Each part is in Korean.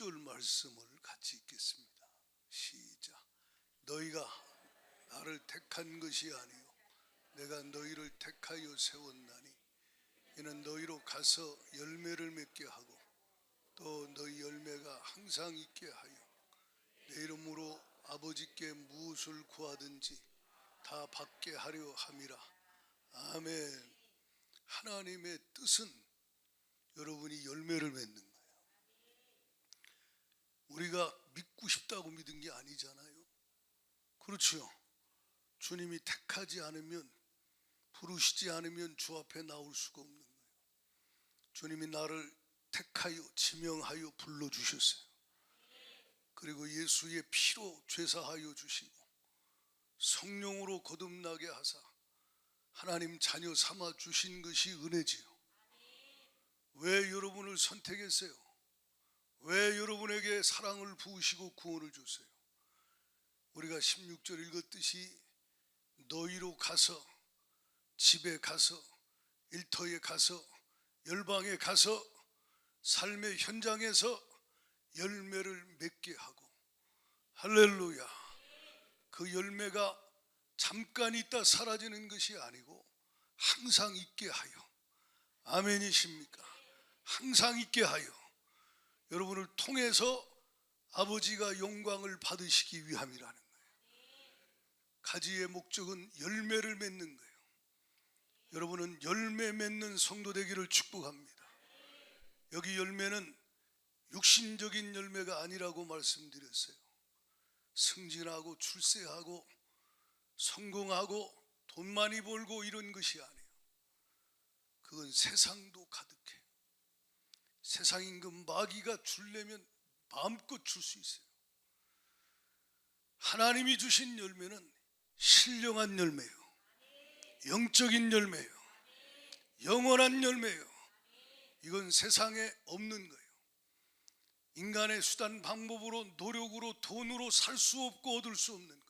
16절 말씀을 같이 읽겠습니다. 시작. 너희가 나를 택한 것이 아니요 내가 너희를 택하여 세웠나니 이는 너희로 가서 열매를 맺게 하고 또 너희 열매가 항상 있게 하여 내 이름으로 아버지께 무엇을 구하든지 다 받게 하려 함이라. 아멘. 하나님의 뜻은 여러분이 열매를 맺는 거예요. 우리가 믿고 싶다고 믿은 게 아니잖아요. 그렇죠. 주님이 택하지 않으면, 부르시지 않으면 주 앞에 나올 수가 없는 거예요. 주님이 나를 택하여 지명하여 불러주셨어요. 그리고 예수의 피로 죄사하여 주시고 성령으로 거듭나게 하사 하나님 자녀 삼아 주신 것이 은혜지요. 왜 여러분을 선택했어요? 왜 여러분에게 사랑을 부으시고 구원을 줬어요? 우리가 16절 읽었듯이 너희로 가서, 집에 가서, 일터에 가서, 열방에 가서, 삶의 현장에서 열매를 맺게 하고, 할렐루야. 그 열매가 잠깐 있다 사라지는 것이 아니고 항상 있게 하여, 아멘이십니까? 항상 있게 하여 여러분을 통해서 아버지가 영광을 받으시기 위함이라는 거예요. 가지의 목적은 열매를 맺는 거예요. 여러분은 열매 맺는 성도 되기를 축복합니다. 여기 열매는 육신적인 열매가 아니라고 말씀드렸어요. 승진하고 출세하고 성공하고 돈 많이 벌고 이런 것이 아니에요. 그건 세상도 가득해요. 세상 임금 마귀가 주려면 마음껏 줄 수 있어요. 하나님이 주신 열매는 신령한 열매예요. 영적인 열매예요. 영원한 열매예요. 이건 세상에 없는 거예요. 인간의 수단 방법으로, 노력으로, 돈으로 살 수 없고 얻을 수 없는 거예요.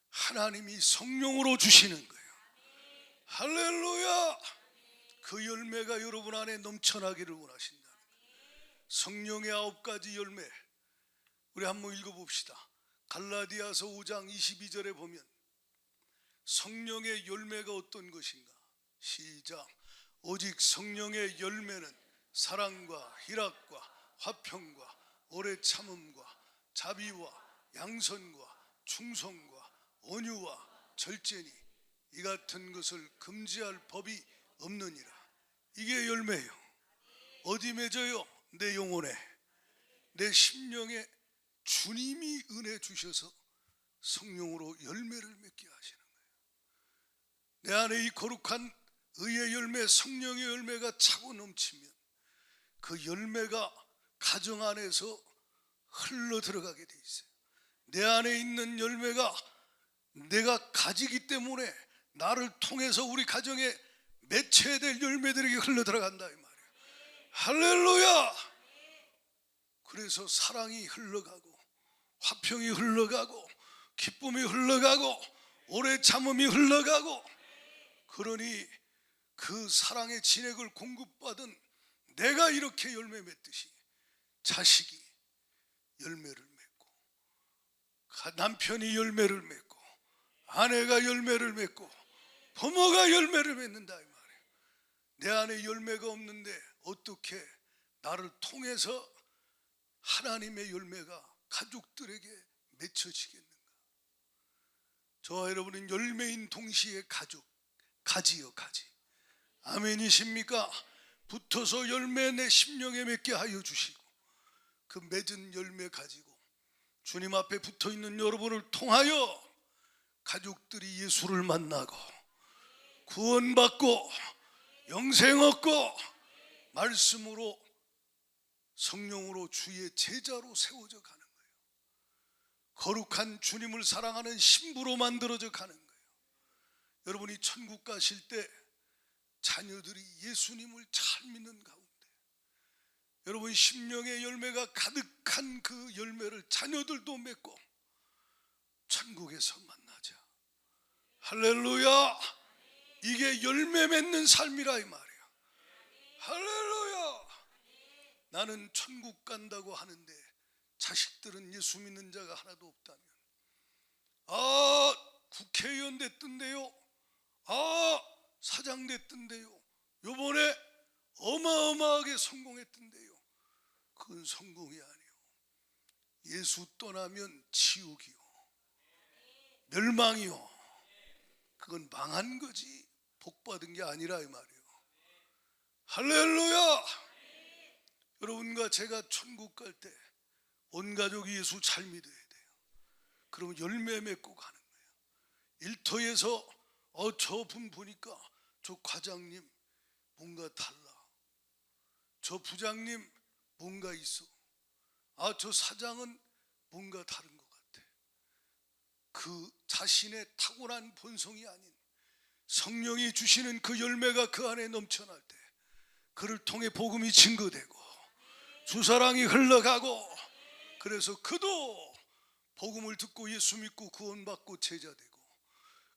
하나님이 성령으로 주시는 거예요. 할렐루야. 그 열매가 여러분 안에 넘쳐나기를 원하신다는 거예요. 성령의 9가지 열매, 우리 한번 읽어봅시다. 갈라디아서 5장 22절에 보면 성령의 열매가 어떤 것인가? 시작. 오직 성령의 열매는 사랑과 희락과 화평과 오래 참음과 자비와 양선과 충성과 온유와 절제니 이 같은 것을 금지할 법이 없느니라. 이게 열매예요. 어디 맺어요? 내 영혼에, 내 심령에 주님이 은혜 주셔서 성령으로 열매를 맺게 하시는 거예요. 내 안에 이 거룩한 의의 열매, 성령의 열매가 차고 넘치면 그 열매가 가정 안에서 흘러 들어가게 돼 있어요. 내 안에 있는 열매가 내가 가지기 때문에 나를 통해서 우리 가정에 맺혀야 될 열매들에게 흘러 들어간다 이 말이에요. 할렐루야. 그래서 사랑이 흘러가고 화평이 흘러가고 기쁨이 흘러가고 오래 참음이 흘러가고, 그러니 그 사랑의 진액을 공급받은 내가 이렇게 열매 맺듯이 자식이 열매를 맺고, 남편이 열매를 맺고, 아내가 열매를 맺고, 부모가 열매를 맺는다 이 말이에요. 내 안에 열매가 없는데 어떻게 나를 통해서 하나님의 열매가 가족들에게 맺혀지겠는가? 저와 여러분은 열매인 동시에 가족, 가지요 가지. 아멘이십니까? 붙어서 열매 내 심령에 맺게 하여 주시고, 그 맺은 열매 가지고 주님 앞에 붙어있는 여러분을 통하여 가족들이 예수를 만나고 구원받고 영생 얻고 말씀으로 성령으로 주의 제자로 세워져 가는 거예요. 거룩한 주님을 사랑하는 신부로 만들어져 가는 거예요. 여러분이 천국 가실 때 자녀들이 예수님을 잘 믿는 가운데 여러분 심령의 열매가 가득한 그 열매를 자녀들도 맺고 천국에서 만나자. 할렐루야. 이게 열매 맺는 삶이라 이 말이야. 할렐루야. 나는 천국 간다고 하는데 자식들은 예수 믿는 자가 하나도 없다면, 국회의원 됐던데요, 사장 됐던데요, 요번에 어마어마하게 성공했던데요, 그건 성공이 아니요, 예수 떠나면 지옥이요, 멸망이요, 그건 망한 거지 복받은 게 아니라 이 말이에요. 할렐루야. 여러분과 제가 천국 갈 때 온 가족이 예수 잘 믿어야 돼요. 그러면 열매 맺고 가는 거예요. 일터에서 저분 보니까 저 과장님 뭔가 달라, 저 부장님 뭔가 있어, 저 사장은 뭔가 다른 것 같아. 그 자신의 타고난 본성이 아닌 성령이 주시는 그 열매가 그 안에 넘쳐날 때 그를 통해 복음이 증거되고 주사랑이 흘러가고, 그래서 그도 복음을 듣고 예수 믿고 구원받고 제자되고,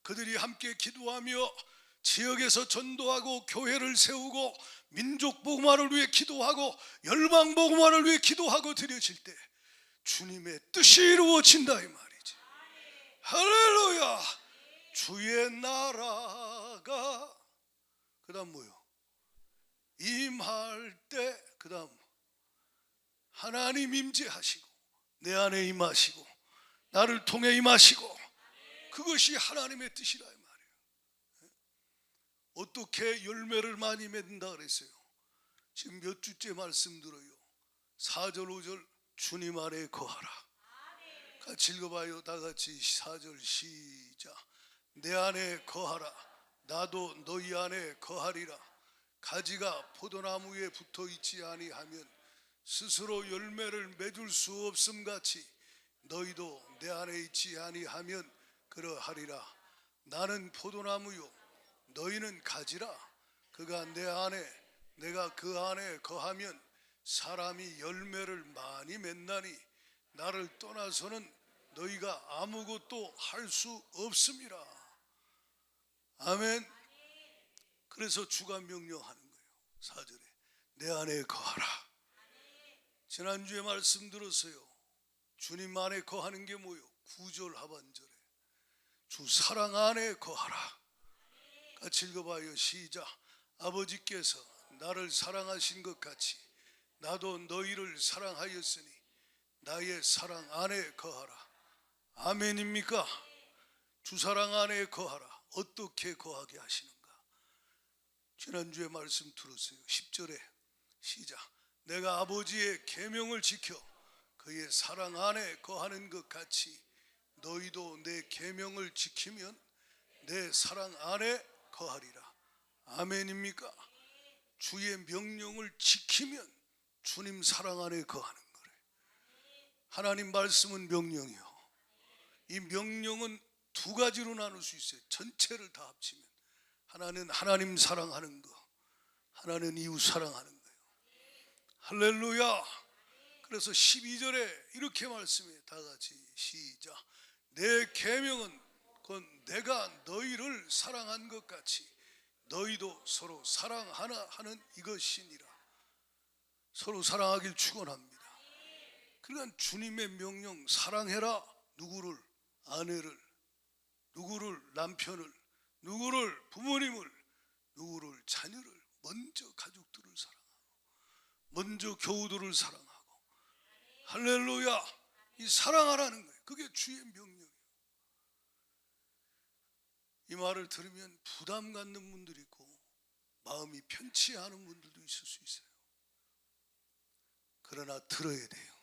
그들이 함께 기도하며 지역에서 전도하고 교회를 세우고 민족 복음화를 위해 기도하고 열방 복음화를 위해 기도하고 드려질 때 주님의 뜻이 이루어진다 이 말이지. 할렐루야. 주의 나라가 그 다음 뭐요? 임할 때, 그 다음 하나님 임재하시고 내 안에 임하시고 나를 통해 임하시고, 그것이 하나님의 뜻이라 이 말이에요. 어떻게 열매를 많이 맺는다 그랬어요? 지금 몇 주째 말씀 들어요. 4절 5절 주님 안에 거하라. 같이 읽어봐요. 다 같이 4절 시작. 내 안에 거하라. 나도 너희 안에 거하리라. 가지가 포도나무 위에 붙어 있지 아니하면 스스로 열매를 맺을 수 없음 같이 너희도 내 안에 있지 아니하면 그러하리라. 나는 포도나무요 너희는 가지라. 그가 내 안에 내가 그 안에 거하면 사람이 열매를 많이 맺나니 나를 떠나서는 너희가 아무것도 할 수 없음이라. 아멘. 그래서 주가 명령하는 거예요. 4절에 내 안에 거하라. 지난주에 말씀 들었어요. 주님 안에 거하는 게 뭐요? 9절 하반절에 주 사랑 안에 거하라. 같이 읽어봐요. 시작. 아버지께서 나를 사랑하신 것 같이 나도 너희를 사랑하였으니 나의 사랑 안에 거하라. 아멘입니까? 주 사랑 안에 거하라. 어떻게 거하게 하시는가? 지난주에 말씀 들었어요. 10절에 시작. 내가 아버지의 계명을 지켜 그의 사랑 안에 거하는 것 같이 너희도 내 계명을 지키면 내 사랑 안에 거하리라. 아멘입니까? 주의 명령을 지키면 주님 사랑 안에 거하는 거래. 하나님 말씀은 명령이요. 이 명령은 두 가지로 나눌 수 있어요. 전체를 다 합치면 하나는 하나님 사랑하는 거, 하나는 이웃 사랑하는 거예요. 할렐루야. 그래서 12절에 이렇게 말씀해. 다 같이 시작. 내 계명은 곧 내가 너희를 사랑한 것 같이 너희도 서로 사랑하나 하는 이것이니라. 서로 사랑하길 축원합니다. 그러니까 주님의 명령 사랑해라. 누구를? 아내를, 누구를? 남편을, 누구를? 부모님을, 누구를? 자녀를. 먼저 가족들을 사랑하고 먼저 교우들을 사랑하고. 할렐루야. 이 사랑하라는 거예요. 그게 주의 명령이에요. 이 말을 들으면 부담 갖는 분들이 있고 마음이 편치 않은 분들도 있을 수 있어요. 그러나 들어야 돼요.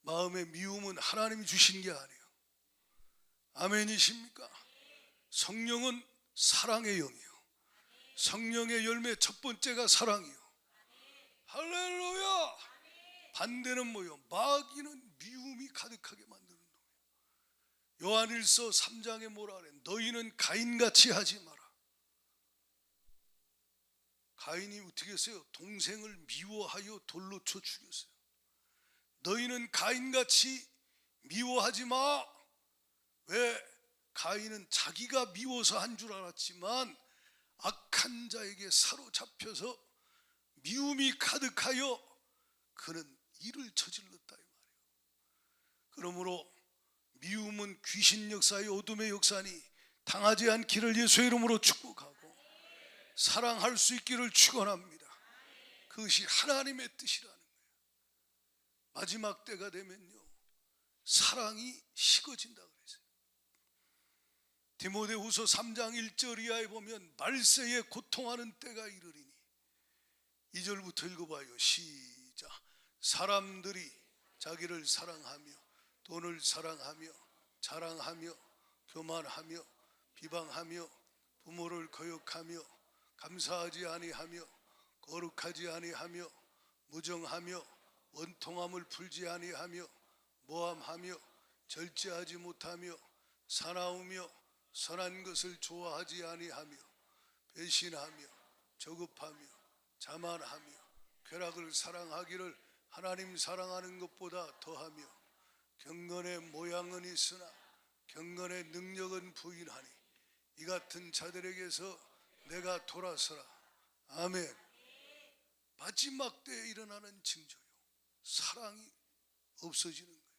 마음의 미움은 하나님이 주신 게 아니에요. 아멘이십니까? 성령은 사랑의 영이에요. 성령의 열매 첫 번째가 사랑이요. 할렐루야. 반대는 뭐요? 마귀는 미움이 가득하게 만드는 놈이에요. 요한일서 3장에 뭐라 그래? 너희는 가인같이 하지 마라. 가인이 어떻게 했어요? 동생을 미워하여 돌로 쳐 죽였어요. 너희는 가인같이 미워하지 마. 왜? 가인은 자기가 미워서 한 줄 알았지만 악한 자에게 사로잡혀서 미움이 가득하여 그는 일을 저질렀다 이 말이에요. 그러므로 미움은 귀신 역사의 어둠의 역사니 당하지 않기를 예수의 이름으로 축복하고 사랑할 수 있기를 축원합니다. 그것이 하나님의 뜻이라는 거예요. 마지막 때가 되면요, 사랑이 식어진다 그랬어요. 디모데후서 3장 1절 이하에 보면 말세에 고통하는 때가 이르리니, 2절부터 읽어봐요. 시작. 사람들이 자기를 사랑하며 돈을 사랑하며 자랑하며 교만하며 비방하며 부모를 거역하며 감사하지 아니하며 거룩하지 아니하며 무정하며 원통함을 풀지 아니하며 모함하며 절제하지 못하며 사나우며 선한 것을 좋아하지 아니하며 배신하며 저급하며 자만하며 쾌락을 사랑하기를 하나님 사랑하는 것보다 더하며 경건의 모양은 있으나 경건의 능력은 부인하니 이 같은 자들에게서 내가 돌아서라. 아멘. 마지막 때에 일어나는 징조요, 사랑이 없어지는 거예요.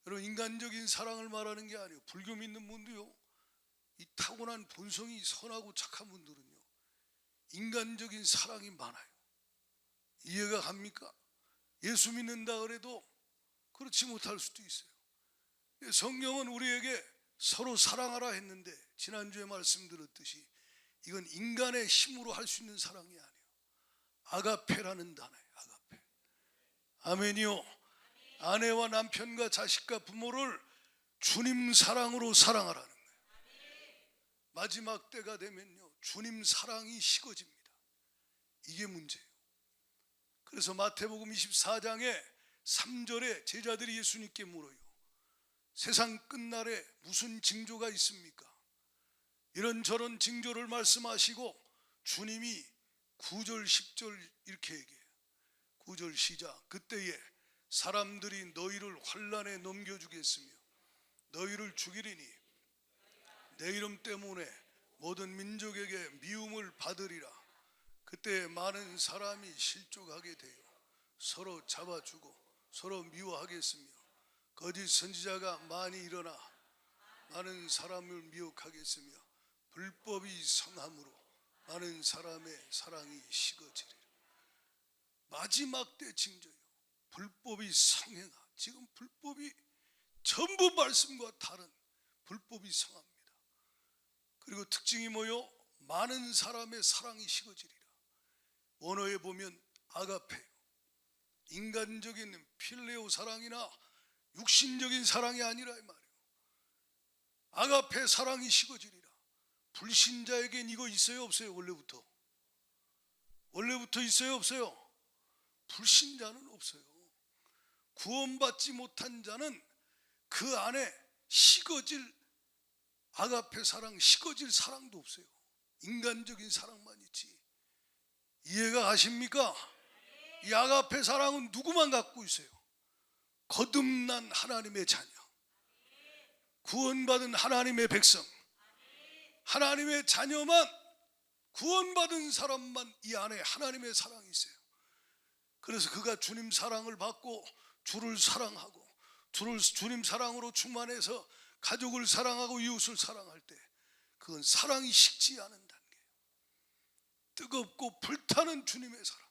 여러분, 인간적인 사랑을 말하는 게 아니에요. 불교 믿는 분도요, 이 타고난 본성이 선하고 착한 분들은요, 인간적인 사랑이 많아요. 이해가 갑니까? 예수 믿는다 그래도 그렇지 못할 수도 있어요. 성경은 우리에게 서로 사랑하라 했는데, 지난주에 말씀드렸듯이 이건 인간의 힘으로 할 수 있는 사랑이 아니에요. 아가페라는 단어예요. 아가페. 아멘이요. 아내와 남편과 자식과 부모를 주님 사랑으로 사랑하라는 거예요. 마지막 때가 되면요, 주님 사랑이 식어집니다. 이게 문제예요. 그래서 마태복음 24장에 3절에 제자들이 예수님께 물어요. 세상 끝날에 무슨 징조가 있습니까? 이런저런 징조를 말씀하시고 주님이 9절 10절 이렇게 얘기해요. 9절 시작. 그때에 사람들이 너희를 환난에 넘겨주겠으며 너희를 죽이리니 내 이름 때문에 모든 민족에게 미움을 받으리라. 그때 많은 사람이 실족하게 되어 서로 잡아주고 서로 미워하겠으며 거짓 선지자가 많이 일어나 많은 사람을 미혹하겠으며 불법이 성함으로 많은 사람의 사랑이 식어지리라. 마지막 때 징조요, 불법이 성행하. 지금 불법이 전부 말씀과 다른 불법이 성합니다. 그리고 특징이 뭐요? 많은 사람의 사랑이 식어지리라. 원어에 보면 아가페, 인간적인 필레오 사랑이나 육신적인 사랑이 아니라 이 말이에요. 아가페 사랑이 식어지리라. 불신자에겐 이거 있어요 없어요? 원래부터 있어요 없어요? 불신자는 없어요. 구원받지 못한 자는 그 안에 식어질 아가페 사랑, 식어질 사랑도 없어요. 인간적인 사랑만 있지. 이해가 가십니까? 이 아가페 사랑은 누구만 갖고 있어요? 거듭난 하나님의 자녀, 구원받은 하나님의 백성, 하나님의 자녀만, 구원받은 사람만 이 안에 하나님의 사랑이 있어요. 그래서 그가 주님 사랑을 받고 주를 사랑하고 주님 사랑으로 충만해서 가족을 사랑하고 이웃을 사랑할 때 그건 사랑이 식지 않은 단계예요. 뜨겁고 불타는 주님의 사랑.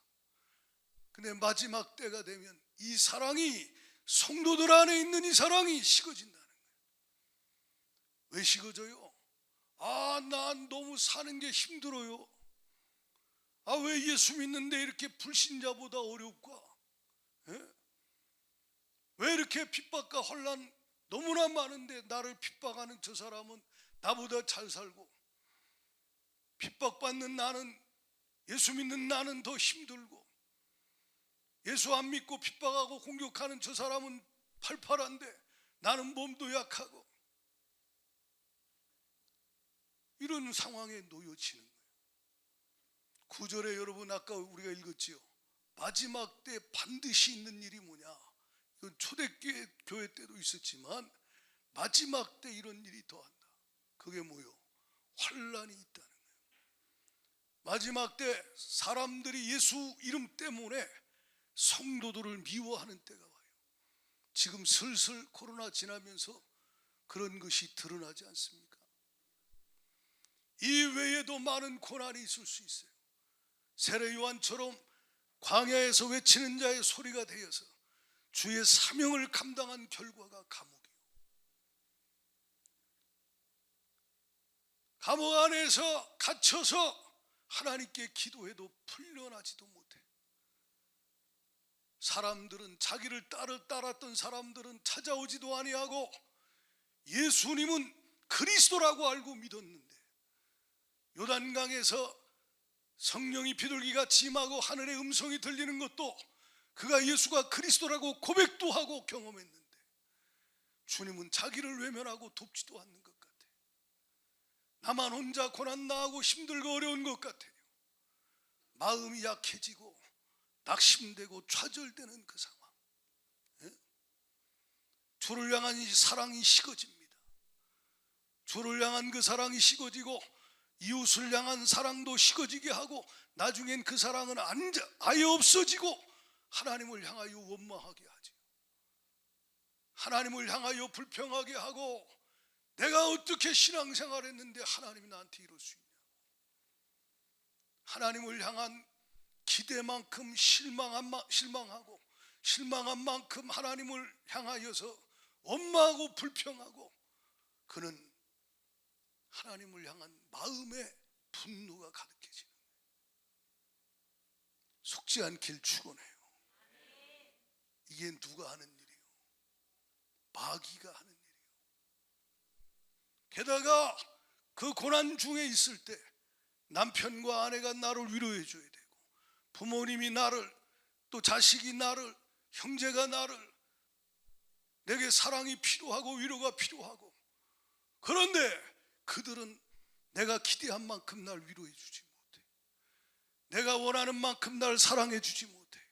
근데 마지막 때가 되면 이 사랑이, 성도들 안에 있는 이 사랑이 식어진다는 거예요. 왜 식어져요? 난 너무 사는 게 힘들어요. 왜 예수 믿는데 이렇게 불신자보다 어렵까? 왜 이렇게 핍박과 혼란 너무나 많은데 나를 핍박하는 저 사람은 나보다 잘 살고, 핍박받는 나는, 예수 믿는 나는 더 힘들고, 예수 안 믿고 핍박하고 공격하는 저 사람은 팔팔한데 나는 몸도 약하고, 이런 상황에 놓여지는 거예요. 9절에 여러분 아까 우리가 읽었지요. 마지막 때 반드시 있는 일이 뭐냐? 이건 초대교회 때도 있었지만 마지막 때 이런 일이 더한다. 그게 뭐요? 환란이 있다는 거예요. 마지막 때 사람들이 예수 이름 때문에 성도들을 미워하는 때가 와요. 지금 슬슬 코로나 지나면서 그런 것이 드러나지 않습니까? 이 외에도 많은 고난이 있을 수 있어요. 세례 요한처럼 광야에서 외치는 자의 소리가 되어서 주의 사명을 감당한 결과가 감옥이요. 감옥 안에서 갇혀서 하나님께 기도해도 풀려나지도 못해. 사람들은 자기를 따랐던 사람들은 찾아오지도 아니하고 예수님은 그리스도라고 알고 믿었는데 요단강에서 성령이 비둘기같이 임하고 하늘의 음성이 들리는 것도 그가 예수가 그리스도라고 고백도 하고 경험했는데 주님은 자기를 외면하고 돕지도 않는 것 같아요. 나만 혼자 고난 나하고 힘들고 어려운 것 같아요. 마음이 약해지고 낙심되고 좌절되는 그 상황. 주를 향한 이 사랑이 식어집니다. 주를 향한 그 사랑이 식어지고 이웃을 향한 사랑도 식어지게 하고 나중엔 그 사랑은 아예 없어지고 하나님을 향하여 원망하게 하죠. 하나님을 향하여 불평하게 하고 내가 어떻게 신앙생활 했는데 하나님이 나한테 이럴 수 있냐. 하나님을 향한 기대만큼 실망하고 실망한 만큼 하나님을 향하여서 원망하고 불평하고 그는 하나님을 향한 마음의 분노가 가득해지는 거예요. 속지 않길 축원해요. 이게 누가 하는 일이에요? 마귀가 하는 일이에요. 게다가 그 고난 중에 있을 때 남편과 아내가 나를 위로해 줘야 되고 부모님이 나를 또 자식이 나를 형제가 나를 내게 사랑이 필요하고 위로가 필요하고 그런데 그들은 내가 기대한 만큼 날 위로해 주지 못해요. 내가 원하는 만큼 날 사랑해 주지 못해요.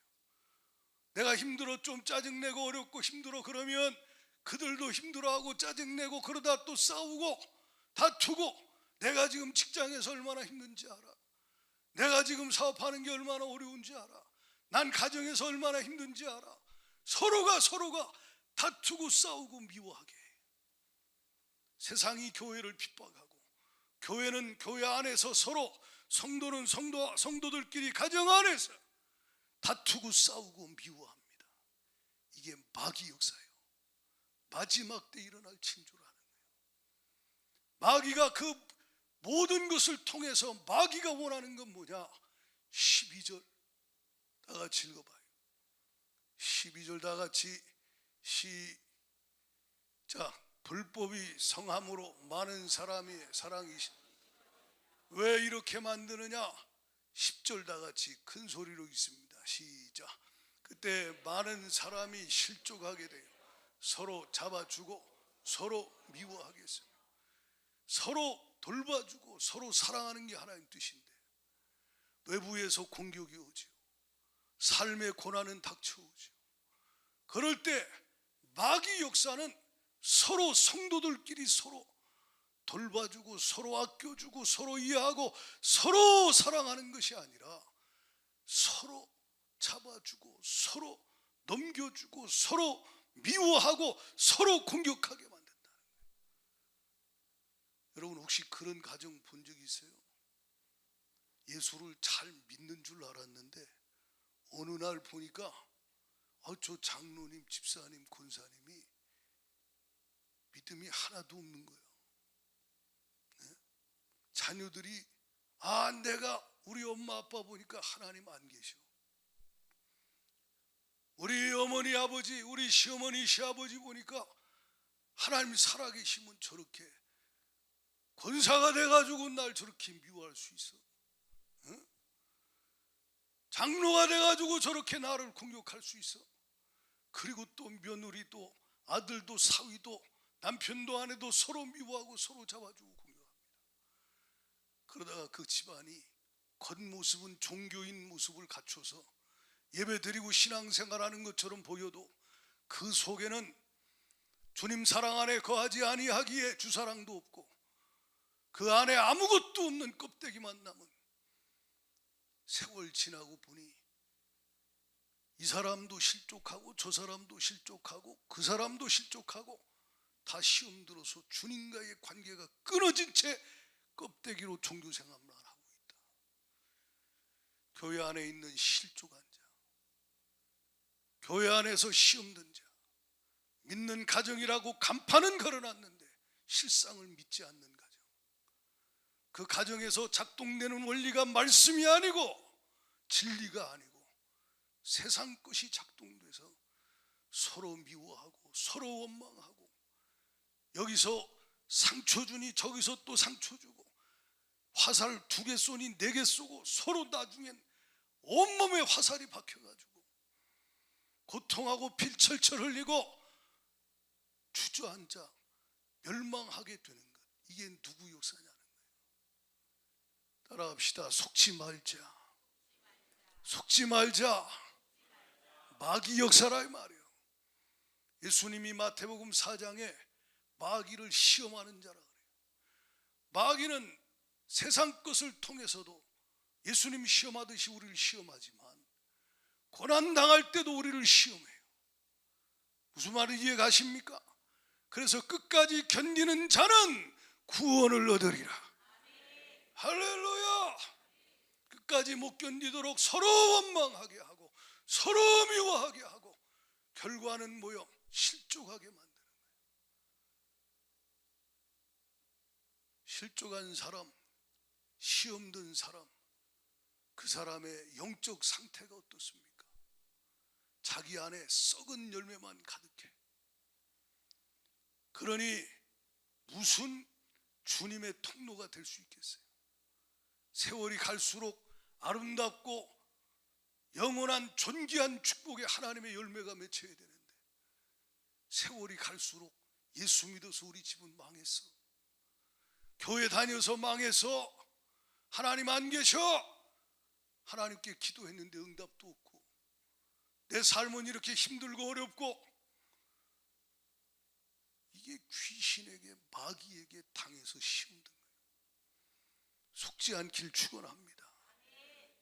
내가 힘들어 좀 짜증내고 어렵고 힘들어 그러면 그들도 힘들어하고 짜증내고 그러다 또 싸우고 다투고 내가 지금 직장에서 얼마나 힘든지 알아. 내가 지금 사업하는 게 얼마나 어려운지 알아. 난 가정에서 얼마나 힘든지 알아. 서로가 다투고 싸우고 미워하게 해요. 세상이 교회를 핍박하고 교회는 교회 안에서 서로 성도는 성도들끼리 가정 안에서 다투고 싸우고 미워합니다. 이게 마귀 역사예요. 마지막 때 일어날 징조라는 거예요. 마귀가 그 모든 것을 통해서 마귀가 원하는 건 뭐냐? 12절 다 같이 읽어봐요. 12절 다 같이 시작. 불법이 성함으로 많은 사람이 사랑이시. 왜 이렇게 만드느냐? 10절 다 같이 큰 소리로 읽습니다. 시작. 그때 많은 사람이 실족하게 돼요. 서로 잡아주고 서로 미워하겠어요. 서로 돌봐주고 서로 사랑하는 게 하나님 뜻인데 외부에서 공격이 오죠. 삶의 고난은 닥쳐오죠. 그럴 때 마귀 역사는 서로 성도들끼리 서로 돌봐주고 서로 아껴주고 서로 이해하고 서로 사랑하는 것이 아니라 서로 잡아주고 서로 넘겨주고 서로 미워하고 서로 공격하게 만든다는 거예요. 여러분 혹시 그런 가정 본 적 있어요? 예수를 잘 믿는 줄 알았는데 어느 날 보니까 저 장로님, 집사님, 권사님이 믿음이 하나도 없는 거예요. 네? 자녀들이 내가 우리 엄마 아빠 보니까 하나님 안 계셔. 우리 어머니 아버지, 우리 시어머니 시아버지 보니까 하나님 살아계시면 저렇게 권사가 돼가지고 날 저렇게 미워할 수 있어. 응? 장로가 돼가지고 저렇게 나를 공격할 수 있어. 그리고 또 며느리도 아들도 사위도 남편도 아내도 서로 미워하고 서로 잡아주고 공격합니다. 그러다가 그 집안이 겉모습은 종교인 모습을 갖춰서 예배드리고 신앙생활하는 것처럼 보여도 그 속에는 주님 사랑 안에 거하지 아니하기에 주사랑도 없고 그 안에 아무것도 없는 껍데기만 남은 세월 지나고 보니 이 사람도 실족하고 저 사람도 실족하고 그 사람도 실족하고 다 시험 들어서 주님과의 관계가 끊어진 채 껍데기로 종교 생활만 하고 있다. 교회 안에 있는 실족한 자, 교회 안에서 시험 든 자, 믿는 가정이라고 간판은 걸어놨는데 실상을 믿지 않는 가정, 그 가정에서 작동되는 원리가 말씀이 아니고 진리가 아니고 세상 것이 작동돼서 서로 미워하고 서로 원망하고, 여기서 상처 주니 저기서 또 상처 주고, 화살 2개 쏘니 4개 쏘고 서로 나중엔 온몸에 화살이 박혀가지고 고통하고 피 철철 흘리고 주저앉아 멸망하게 되는 것, 이게 누구 역사냐는 거예요. 따라합시다. 속지 말자. 속지 말자. 마귀 역사라 이 말이에요. 예수님이 마태복음 4장에 마귀를 시험하는 자라 그래요. 마귀는 세상 것을 통해서도 예수님 시험하듯이 우리를 시험하지만 고난당할 때도 우리를 시험해요. 무슨 말인지 이해 가십니까? 그래서 끝까지 견디는 자는 구원을 얻으리라. 할렐루야. 끝까지 못 견디도록 서로 원망하게 하고 서로 미워하게 하고 결과는 뭐요? 실족하게 만드는 거예요. 실족한 사람, 시험 든 사람, 그 사람의 영적 상태가 어떻습니까? 자기 안에 썩은 열매만 가득해. 그러니 무슨 주님의 통로가 될 수 있겠어요? 세월이 갈수록 아름답고 영원한 존귀한 축복의 하나님의 열매가 맺혀야 되는데 세월이 갈수록 예수 믿어서 우리 집은 망했어. 교회 다녀서 망해서 하나님 안 계셔. 하나님께 기도했는데 응답도 없고 내 삶은 이렇게 힘들고 어렵고, 이게 귀신에게 마귀에게 당해서 시험된 거예요. 속지 않길 축원합니다.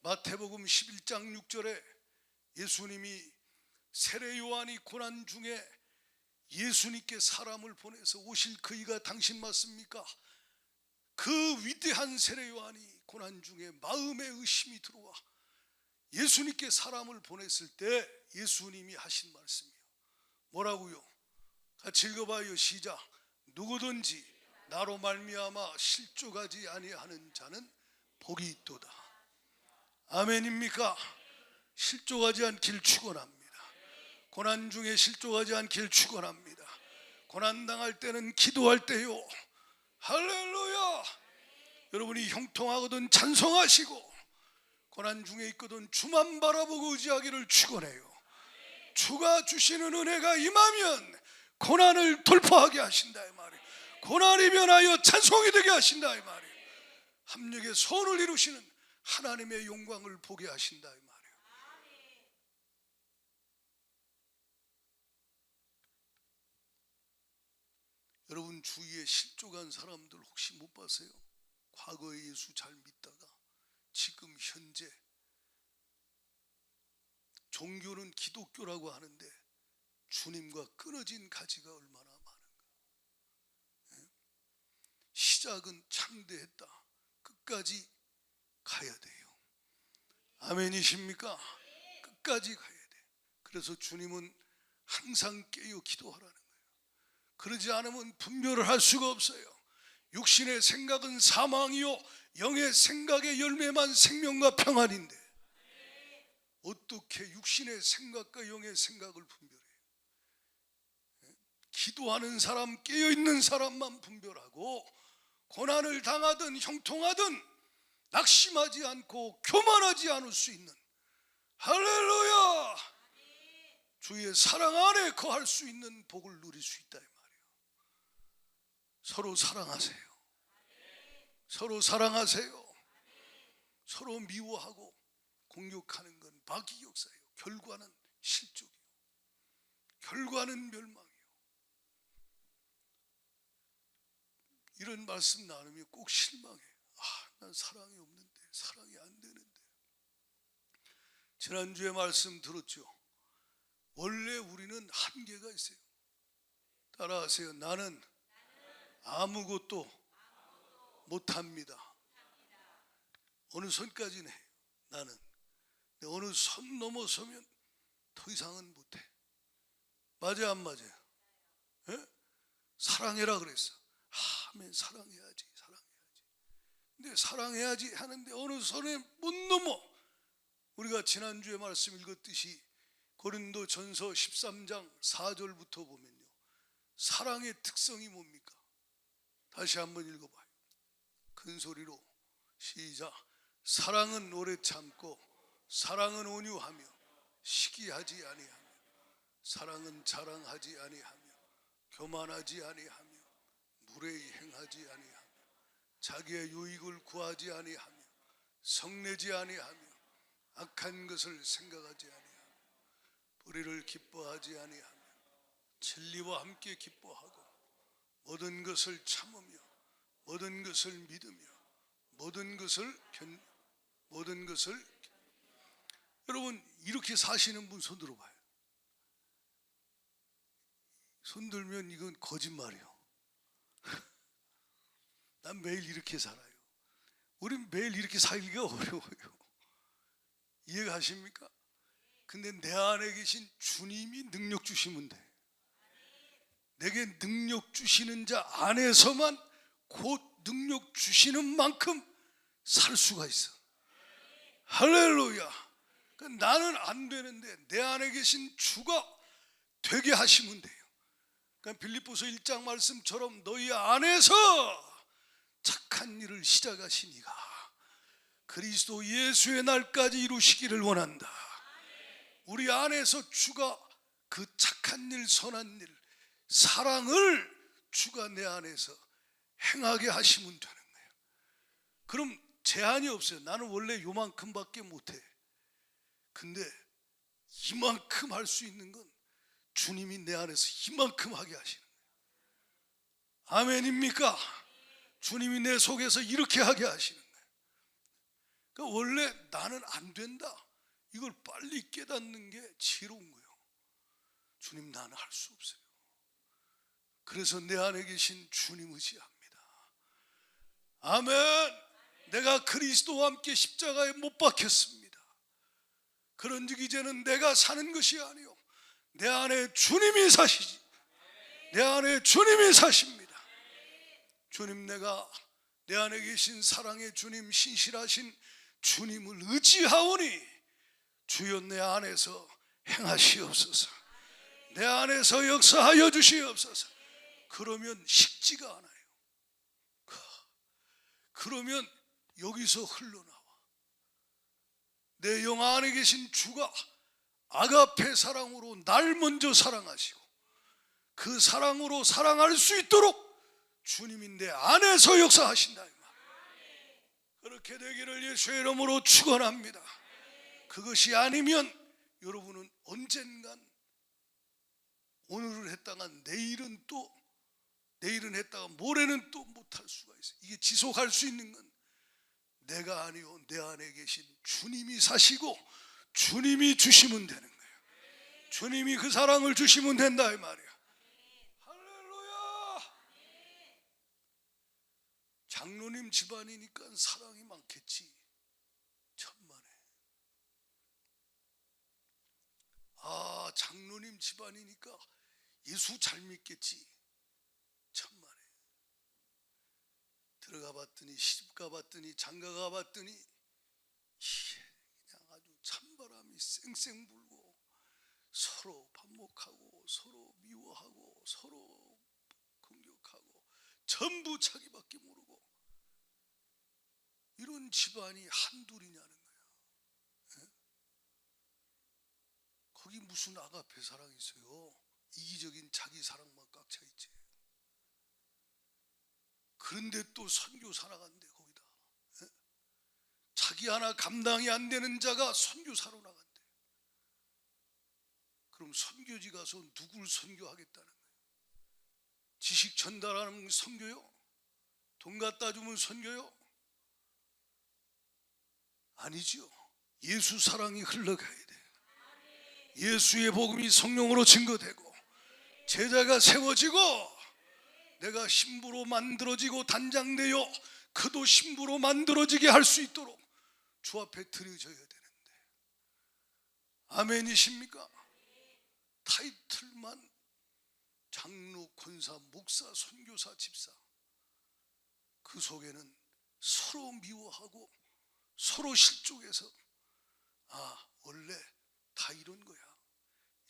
마태복음 11장 6절에 예수님이 세례 요한이 고난 중에 예수님께 사람을 보내서 오실 그이가 당신 맞습니까? 그 위대한 세례 요한이 고난 중에 마음에 의심이 들어와 예수님께 사람을 보냈을 때 예수님이 하신 말씀이요. 뭐라고요? 같이 읽어봐요. 시작. 누구든지 나로 말미암아 실족하지 아니하는 자는 복이 있도다. 아멘입니까? 실족하지 않길 축원합니다. 고난 중에 실족하지 않길 축원합니다. 고난 당할 때는 기도할 때요. 할렐루야. 여러분이 형통하거든 찬송하시고 고난 중에 있거든 주만 바라보고 의지하기를 축원해요. 주가 주시는 은혜가 임하면 고난을 돌파하게 하신다 이 말이에요. 고난이 변하여 찬송이 되게 하신다 이 말이에요. 합력의 소원을 이루시는 하나님의 영광을 보게 하신다 이 말이에요. 여러분 주위에 실족한 사람들 혹시 못 봤어요? 과거에 예수 잘 믿다가 지금 현재 종교는 기독교라고 하는데 주님과 끊어진 가지가 얼마나 많은가. 시작은 창대했다. 끝까지 가야 돼요. 아멘이십니까? 끝까지 가야 돼. 그래서 주님은 항상 깨어 기도하라는 거예요. 그러지 않으면 분별을 할 수가 없어요. 육신의 생각은 사망이요 영의 생각의 열매만 생명과 평안인데 어떻게 육신의 생각과 영의 생각을 분별해요? 기도하는 사람, 깨어있는 사람만 분별하고 고난을 당하든 형통하든 낙심하지 않고 교만하지 않을 수 있는, 할렐루야, 주의 사랑 안에 거할 수 있는 복을 누릴 수 있다 이 말이에요. 서로 사랑하세요. 서로 사랑하세요. 서로 미워하고 공격하는 건 마귀 역사예요. 결과는 실족이요. 결과는 멸망이요. 이런 말씀 나누면 꼭 실망해. 난 사랑이 없는데, 사랑이 안 되는데. 지난주에 말씀 들었죠. 원래 우리는 한계가 있어요. 따라하세요. 나는 아무것도 못합니다. 어느 선까지는 해요. 나는. 근데 어느 선 넘어서면 더 이상은 못해. 맞아요, 안 맞아요? 예? 사랑해라 그랬어. 아멘, 사랑해야지. 근데 사랑해야지 하는데 어느 선에 못 넘어. 우리가 지난주에 말씀 읽었듯이 고린도전서 13장 4절부터 보면요, 사랑의 특성이 뭡니까? 다시 한번 읽어봐요. 큰 소리로 시작. 사랑은 오래 참고, 사랑은 온유하며, 시기하지 아니하며, 사랑은 자랑하지 아니하며, 교만하지 아니하며, 무례히 행하지 아니하며, 자기의 유익을 구하지 아니하며, 성내지 아니하며, 악한 것을 생각하지 아니하며, 불의를 기뻐하지 아니하며, 진리와 함께 기뻐하고, 모든 것을 참으며, 모든 것을 믿으며, 모든 것을 여러분, 이렇게 사시는 분 손 들어봐요. 손 들면 이건 거짓말이에요. 난 매일 이렇게 살아요. 우린 매일 이렇게 살기가 어려워요. 이해가십니까? 근데 내 안에 계신 주님이 능력 주시면 돼. 내게 능력 주시는 자 안에서만 곧 능력 주시는 만큼 살 수가 있어. 할렐루야. 그러니까 나는 안 되는데 내 안에 계신 주가 되게 하시면 돼요. 그러니까 빌립보서 1장 말씀처럼 너희 안에서 착한 일을 시작하신 이가 그리스도 예수의 날까지 이루시기를 원한다. 우리 안에서 주가 그 착한 일, 선한 일, 사랑을 주가 내 안에서 행하게 하시면 되는 거예요. 그럼 제한이 없어요. 나는 원래 요만큼밖에 못해. 근데 이만큼 할 수 있는 건 주님이 내 안에서 이만큼 하게 하시는 거예요. 아멘입니까? 주님이 내 속에서 이렇게 하게 하시는 거예요. 그러니까 원래 나는 안 된다, 이걸 빨리 깨닫는 게 지혜로운 거예요. 주님, 나는 할 수 없어요. 그래서 내 안에 계신 주님 의지합니다. 아멘. 내가 그리스도와 함께 십자가에 못 박혔습니다. 그런즉 이제는 내가 사는 것이 아니요 내 안에 주님이 사시지. 내 안에 주님이 사십니다. 주님, 내가 내 안에 계신 사랑의 주님, 신실하신 주님을 의지하오니 주여 내 안에서 행하시옵소서. 내 안에서 역사하여 주시옵소서. 그러면 식지가 않아요. 그러면 여기서 흘러나와. 내 영 안에 계신 주가 아가페 사랑으로 날 먼저 사랑하시고 그 사랑으로 사랑할 수 있도록 주님이 내 안에서 역사하신다. 그렇게 되기를 예수의 이름으로 축원합니다. 그것이 아니면 여러분은 언젠간 오늘은 했다가 내일은 했다가 모레는 또 못할 수가 있어요. 이게 지속할 수 있는 건 내가 아니요 내 안에 계신 주님이 사시고 주님이 주시면 되는 거예요. 주님이 그 사랑을 주시면 된다 이 말이야. 할렐루야. 장로님 집안이니까 사랑이 많겠지. 천만에. 아, 장로님 집안이니까 예수 잘 믿겠지. 천만에. 들어가 봤더니, 시집 가 봤더니, 장가 가 봤더니 그냥 아주 찬바람이 쌩쌩 불고 서로 반목하고 서로 미워하고 서로 공격하고 전부 자기밖에 모르고 이런 집안이 한둘이냐는 거야. 에? 거기 무슨 아가페 사랑이 있어요? 이기적인 자기 사랑만 꽉 차 있지. 그런데 또 선교사 나간대 거기다. 에? 자기 하나 감당이 안 되는 자가 선교사로 나간대. 그럼 선교지 가서 누굴 선교하겠다는 거예요? 지식 전달하는 선교요? 돈 갖다 주면 선교요? 아니죠. 예수 사랑이 흘러가야 돼요. 예수의 복음이 성령으로 증거되고 제자가 세워지고 내가 신부로 만들어지고 단장되어 그도 신부로 만들어지게 할 수 있도록 주 앞에 드려져야 되는데, 아멘이십니까? 타이틀만 장로, 권사, 목사, 선교사, 집사, 그 속에는 서로 미워하고 서로 실족해서 원래 다 이런 거야.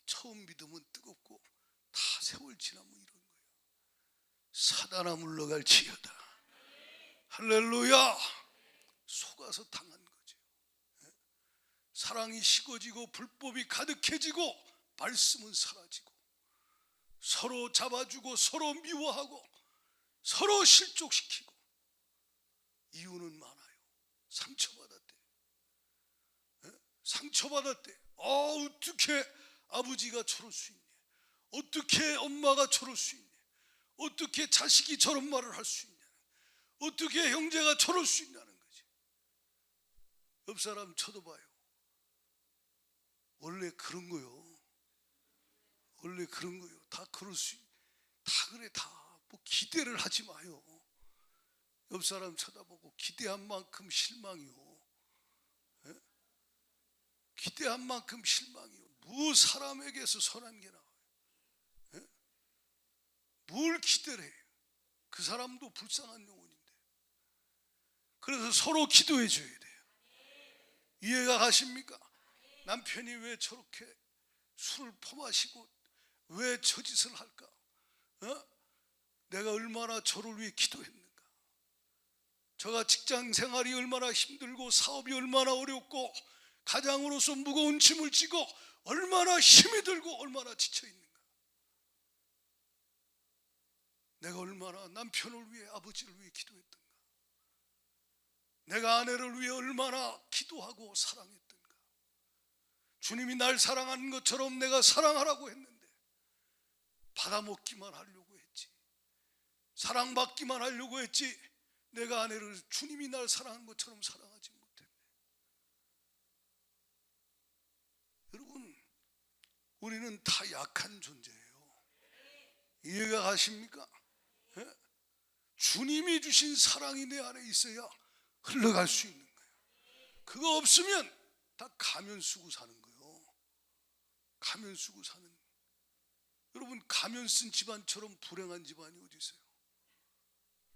처음 믿으면 뜨겁고 다 세월 지나면 이런 거야. 사단아 물러갈지어다. 할렐루야. 속아서 당한 거죠. 사랑이 식어지고 불법이 가득해지고 말씀은 사라지고 서로 잡아주고 서로 미워하고 서로 실족시키고. 이유는 많아요. 상처받았대. 상처받았대. 어떻게 아버지가 저럴 수 있냐, 어떻게 엄마가 저럴 수 있냐, 어떻게 자식이 저런 말을 할 수 있냐, 어떻게 형제가 저럴 수 있냐는 거지. 옆 사람 쳐다봐요. 원래 그런 거요. 원래 그런 거요. 다 그럴 수, 다 그래. 다 뭐 기대를 하지 마요. 옆 사람 쳐다보고 기대한 만큼 실망이요. 기대한 만큼 실망이요. 뭐 사람에게서 선한 게 나와요? 뭘 기대를 해요? 그 사람도 불쌍한 영혼인데. 그래서 서로 기도해 줘야 돼요. 이해가 가십니까? 남편이 왜 저렇게 술을 퍼마시고 왜 저 짓을 할까? 내가 얼마나 저를 위해 기도했는가? 저가 직장 생활이 얼마나 힘들고 사업이 얼마나 어렵고 가장으로서 무거운 짐을 지고 얼마나 힘이 들고 얼마나 지쳐 있는가? 내가 얼마나 남편을 위해, 아버지를 위해 기도했던가? 내가 아내를 위해 얼마나 기도하고 사랑했던가? 주님이 날 사랑하는 것처럼 내가 사랑하라고 했는데 받아먹기만 하려고 했지, 사랑받기만 하려고 했지, 내가 아내를 주님이 날 사랑한 것처럼 사랑하지 못했네. 여러분, 우리는 다 약한 존재예요. 이해가 가십니까? 주님이 주신 사랑이 내 안에 있어야 흘러갈 수 있는 거예요. 그거 없으면 다 가면 쓰고 사는 거예요. 가면 쓰고 사는 거예요. 여러분, 가면 쓴 집안처럼 불행한 집안이 어디 있어요?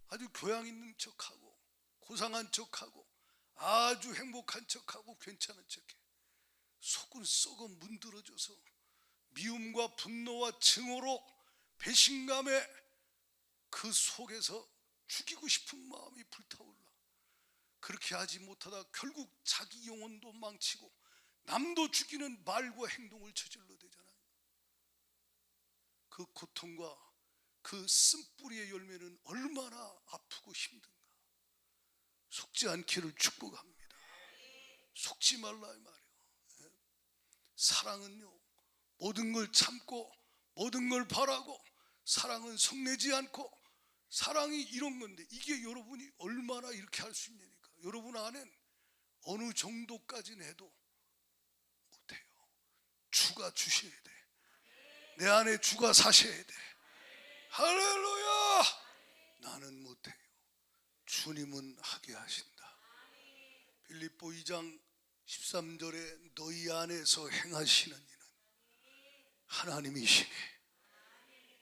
아주 교양 있는 척하고 고상한 척하고 아주 행복한 척하고 괜찮은 척해. 속은 썩어 문드러져서 미움과 분노와 증오로 배신감에 그 속에서 죽이고 싶은 마음이 불타올라. 그렇게 하지 못하다 결국 자기 영혼도 망치고 남도 죽이는 말과 행동을 저질러 대잖아요. 그 고통과 그 쓴뿌리의 열매는 얼마나 아프고 힘든가. 속지 않기를 축복합니다. 속지 말라 이 말이에요. 사랑은요, 모든 걸 참고 모든 걸 바라고, 사랑은 성내지 않고, 사랑이 이런 건데 이게 여러분이 얼마나 이렇게 할 수 있냐니까. 여러분 안엔 어느 정도까지는 해도 못해요. 주가 주셔야 돼. 내 안에 주가 사셔야 돼. 할렐루야. 나는 못해요. 주님은 하게 하신다. 빌립보 2장 13절에 너희 안에서 행하시는 이는 하나님이시니,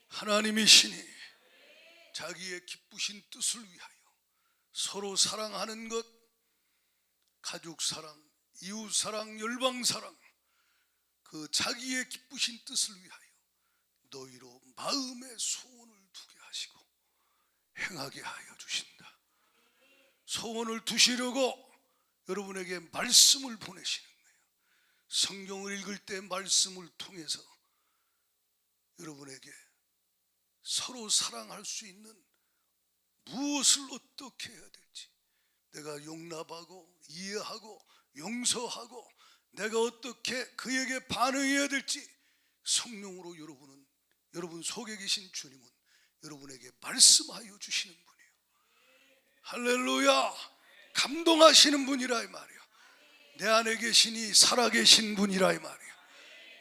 하나님이시니 자기의 기쁘신 뜻을 위하여 서로 사랑하는 것, 가족 사랑, 이웃 사랑, 열방 사랑, 그 자기의 기쁘신 뜻을 위하여 너희로 마음의 소원을 두게 하시고 행하게 하여 주신다. 소원을 두시려고 여러분에게 말씀을 보내시는 거예요. 성경을 읽을 때 말씀을 통해서 여러분에게 서로 사랑할 수 있는 무엇을 어떻게 해야 될지, 내가 용납하고 이해하고 용서하고 내가 어떻게 그에게 반응해야 될지 성령으로 여러분 속에 계신 주님은 여러분에게 말씀하여 주시는 분이에요. 할렐루야. 감동하시는 분이라 이 말이에요. 내 안에 계시니 살아계신 분이라 이 말이야.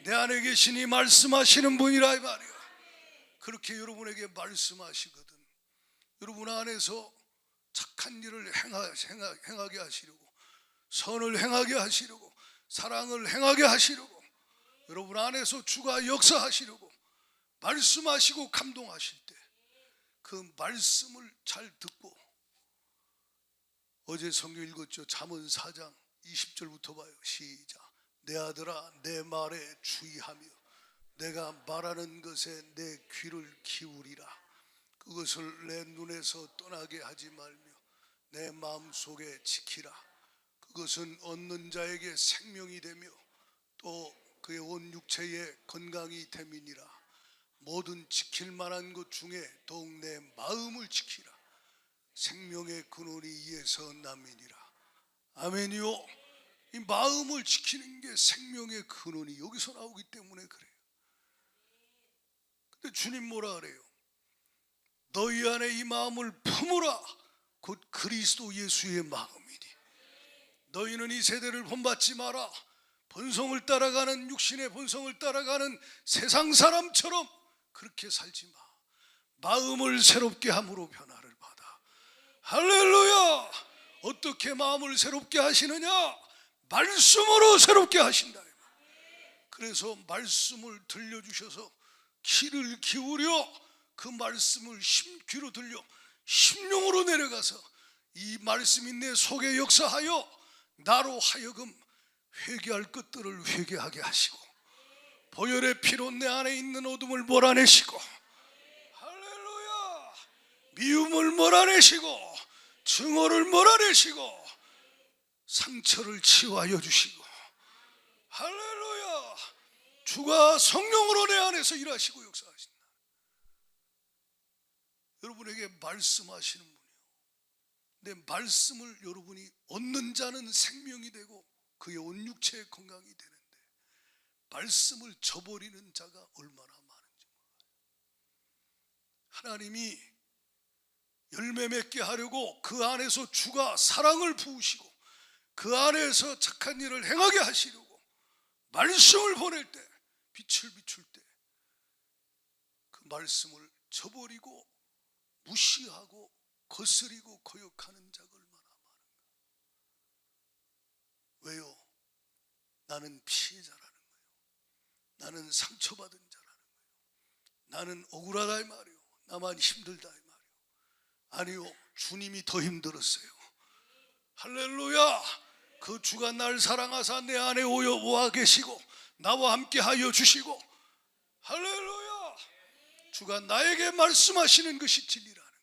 내 안에 계시니 말씀하시는 분이라 이 말이야. 그렇게 여러분에게 말씀하시거든. 여러분 안에서 착한 일을 행하게 하시려고, 선을 행하게 하시려고, 사랑을 행하게 하시려고, 여러분 안에서 주가 역사하시려고 말씀하시고 감동하실 때 그 말씀을 잘 듣고, 어제 성경 읽었죠. 잠언 4장 20절부터 봐요. 시작. 내 아들아 내 말에 주의하며 내가 말하는 것에 내 귀를 기울이라. 그것을 내 눈에서 떠나게 하지 말며 내 마음속에 지키라. 그것은 얻는 자에게 생명이 되며 또 그의 온 육체에 건강이 됨이니라. 모든 지킬 만한 것 중에 더욱 내 마음을 지키라. 생명의 근원이 이에서 남이니라. 아멘이요. 이 마음을 지키는 게 생명의 근원이 여기서 나오기 때문에 그래요. 근데 주님 뭐라 그래요? 너희 안에 이 마음을 품으라. 곧 그리스도 예수의 마음이니. 너희는 이 세대를 본받지 마라. 본성을 따라가는, 육신의 본성을 따라가는 세상 사람처럼 그렇게 살지 마. 마음을 새롭게 함으로 변화를 받아. 할렐루야. 어떻게 마음을 새롭게 하시느냐? 말씀으로 새롭게 하신다. 그래서 말씀을 들려주셔서 귀를 기울여 그 말씀을 귀로 들려 심령으로 내려가서 이 말씀이 내 속에 역사하여 나로 하여금 회개할 것들을 회개하게 하시고, 보혈의 피로 내 안에 있는 어둠을 몰아내시고, 할렐루야, 미움을 몰아내시고, 증오를 몰아내시고, 상처를 치유하여 주시고, 할렐루야, 주가 성령으로 내 안에서 일하시고 역사하신다. 여러분에게 말씀하시는 분이요, 내 말씀을 여러분이 얻는 자는 생명이 되고 그의 온 육체의 건강이 되는데, 말씀을 저버리는 자가 얼마나 많은지 몰라요. 하나님이 열매 맺게 하려고 그 안에서 주가 사랑을 부으시고 그 안에서 착한 일을 행하게 하시려고 말씀을 보낼 때, 빛을 비출 때 그 말씀을 저버리고 무시하고 거스리고 거역하는 자가 얼마나 많은가. 왜요? 나는 피해자라는 거예요. 나는 상처받은 자라는 거예요. 나는 억울하다 이 말이요. 나만 힘들다 이 말이요. 아니요, 주님이 더 힘들었어요. 할렐루야. 그 주가 날 사랑하사 내 안에 오와 계시고 나와 함께 하여 주시고, 할렐루야, 주가 나에게 말씀하시는 것이 진리라는 거예요.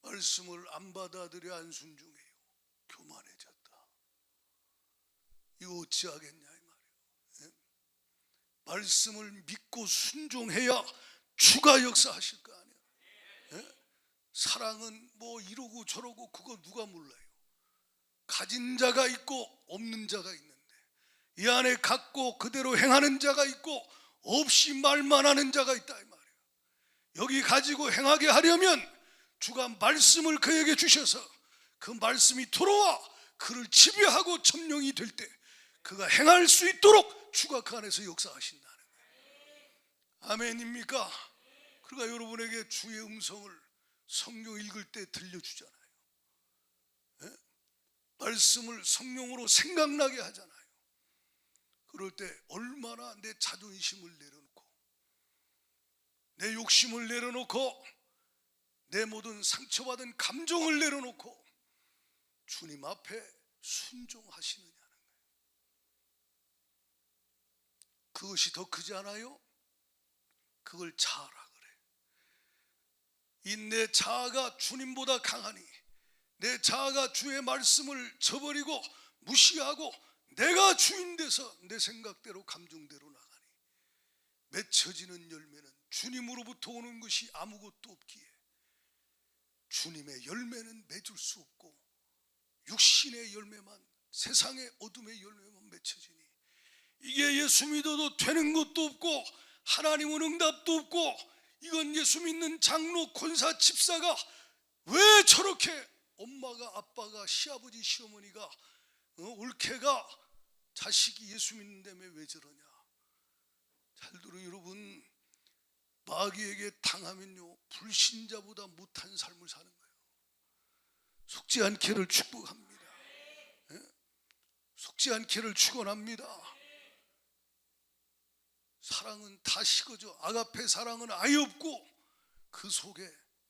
말씀을 안 받아들여 안 순종해요. 교만해졌다. 이거 어찌하겠냐 이 말이에요. 말씀을 믿고 순종해야 주가 역사하실 거 아니에요. 사랑은 뭐 이러고 저러고 그거 누가 몰라요. 가진 자가 있고 없는 자가 있는데, 이 안에 갖고 그대로 행하는 자가 있고 없이 말만 하는 자가 있다 이 말이에요. 여기 가지고 행하게 하려면 주가 말씀을 그에게 주셔서 그 말씀이 들어와 그를 지배하고 점령이 될 때 그가 행할 수 있도록 주가 그 안에서 역사하신다는 거예요. 아멘입니까? 그러니까 여러분에게 주의 음성을 성경 읽을 때 들려주잖아요. 말씀을 성령으로 생각나게 하잖아요. 그럴 때 얼마나 내 자존심을 내려놓고 내 욕심을 내려놓고 내 모든 상처받은 감정을 내려놓고 주님 앞에 순종하시느냐는 거예요. 그것이 더 크지 않아요? 그걸 자아라 그래. 이 내 자아가 주님보다 강하니, 내 자아가 주의 말씀을 저버리고 무시하고 내가 주인 돼서 내 생각대로 감정대로 나가니 맺혀지는 열매는 주님으로부터 오는 것이 아무것도 없기에 주님의 열매는 맺을 수 없고 육신의 열매만, 세상의 어둠의 열매만 맺혀지니, 이게 예수 믿어도 되는 것도 없고 하나님은 응답도 없고, 이건 예수 믿는 장로, 권사, 집사가 왜 저렇게 엄마가, 아빠가, 시아버지, 시어머니가 올케가 자식이 예수 믿는다며 왜 저러냐. 잘 들어 여러분, 마귀에게 당하면요 불신자보다 못한 삶을 사는 거예요. 속지 않기를 축복합니다. 속지 않기를 축원합니다. 사랑은 다 식어져. 아가페 사랑은 아예 없고 그 속에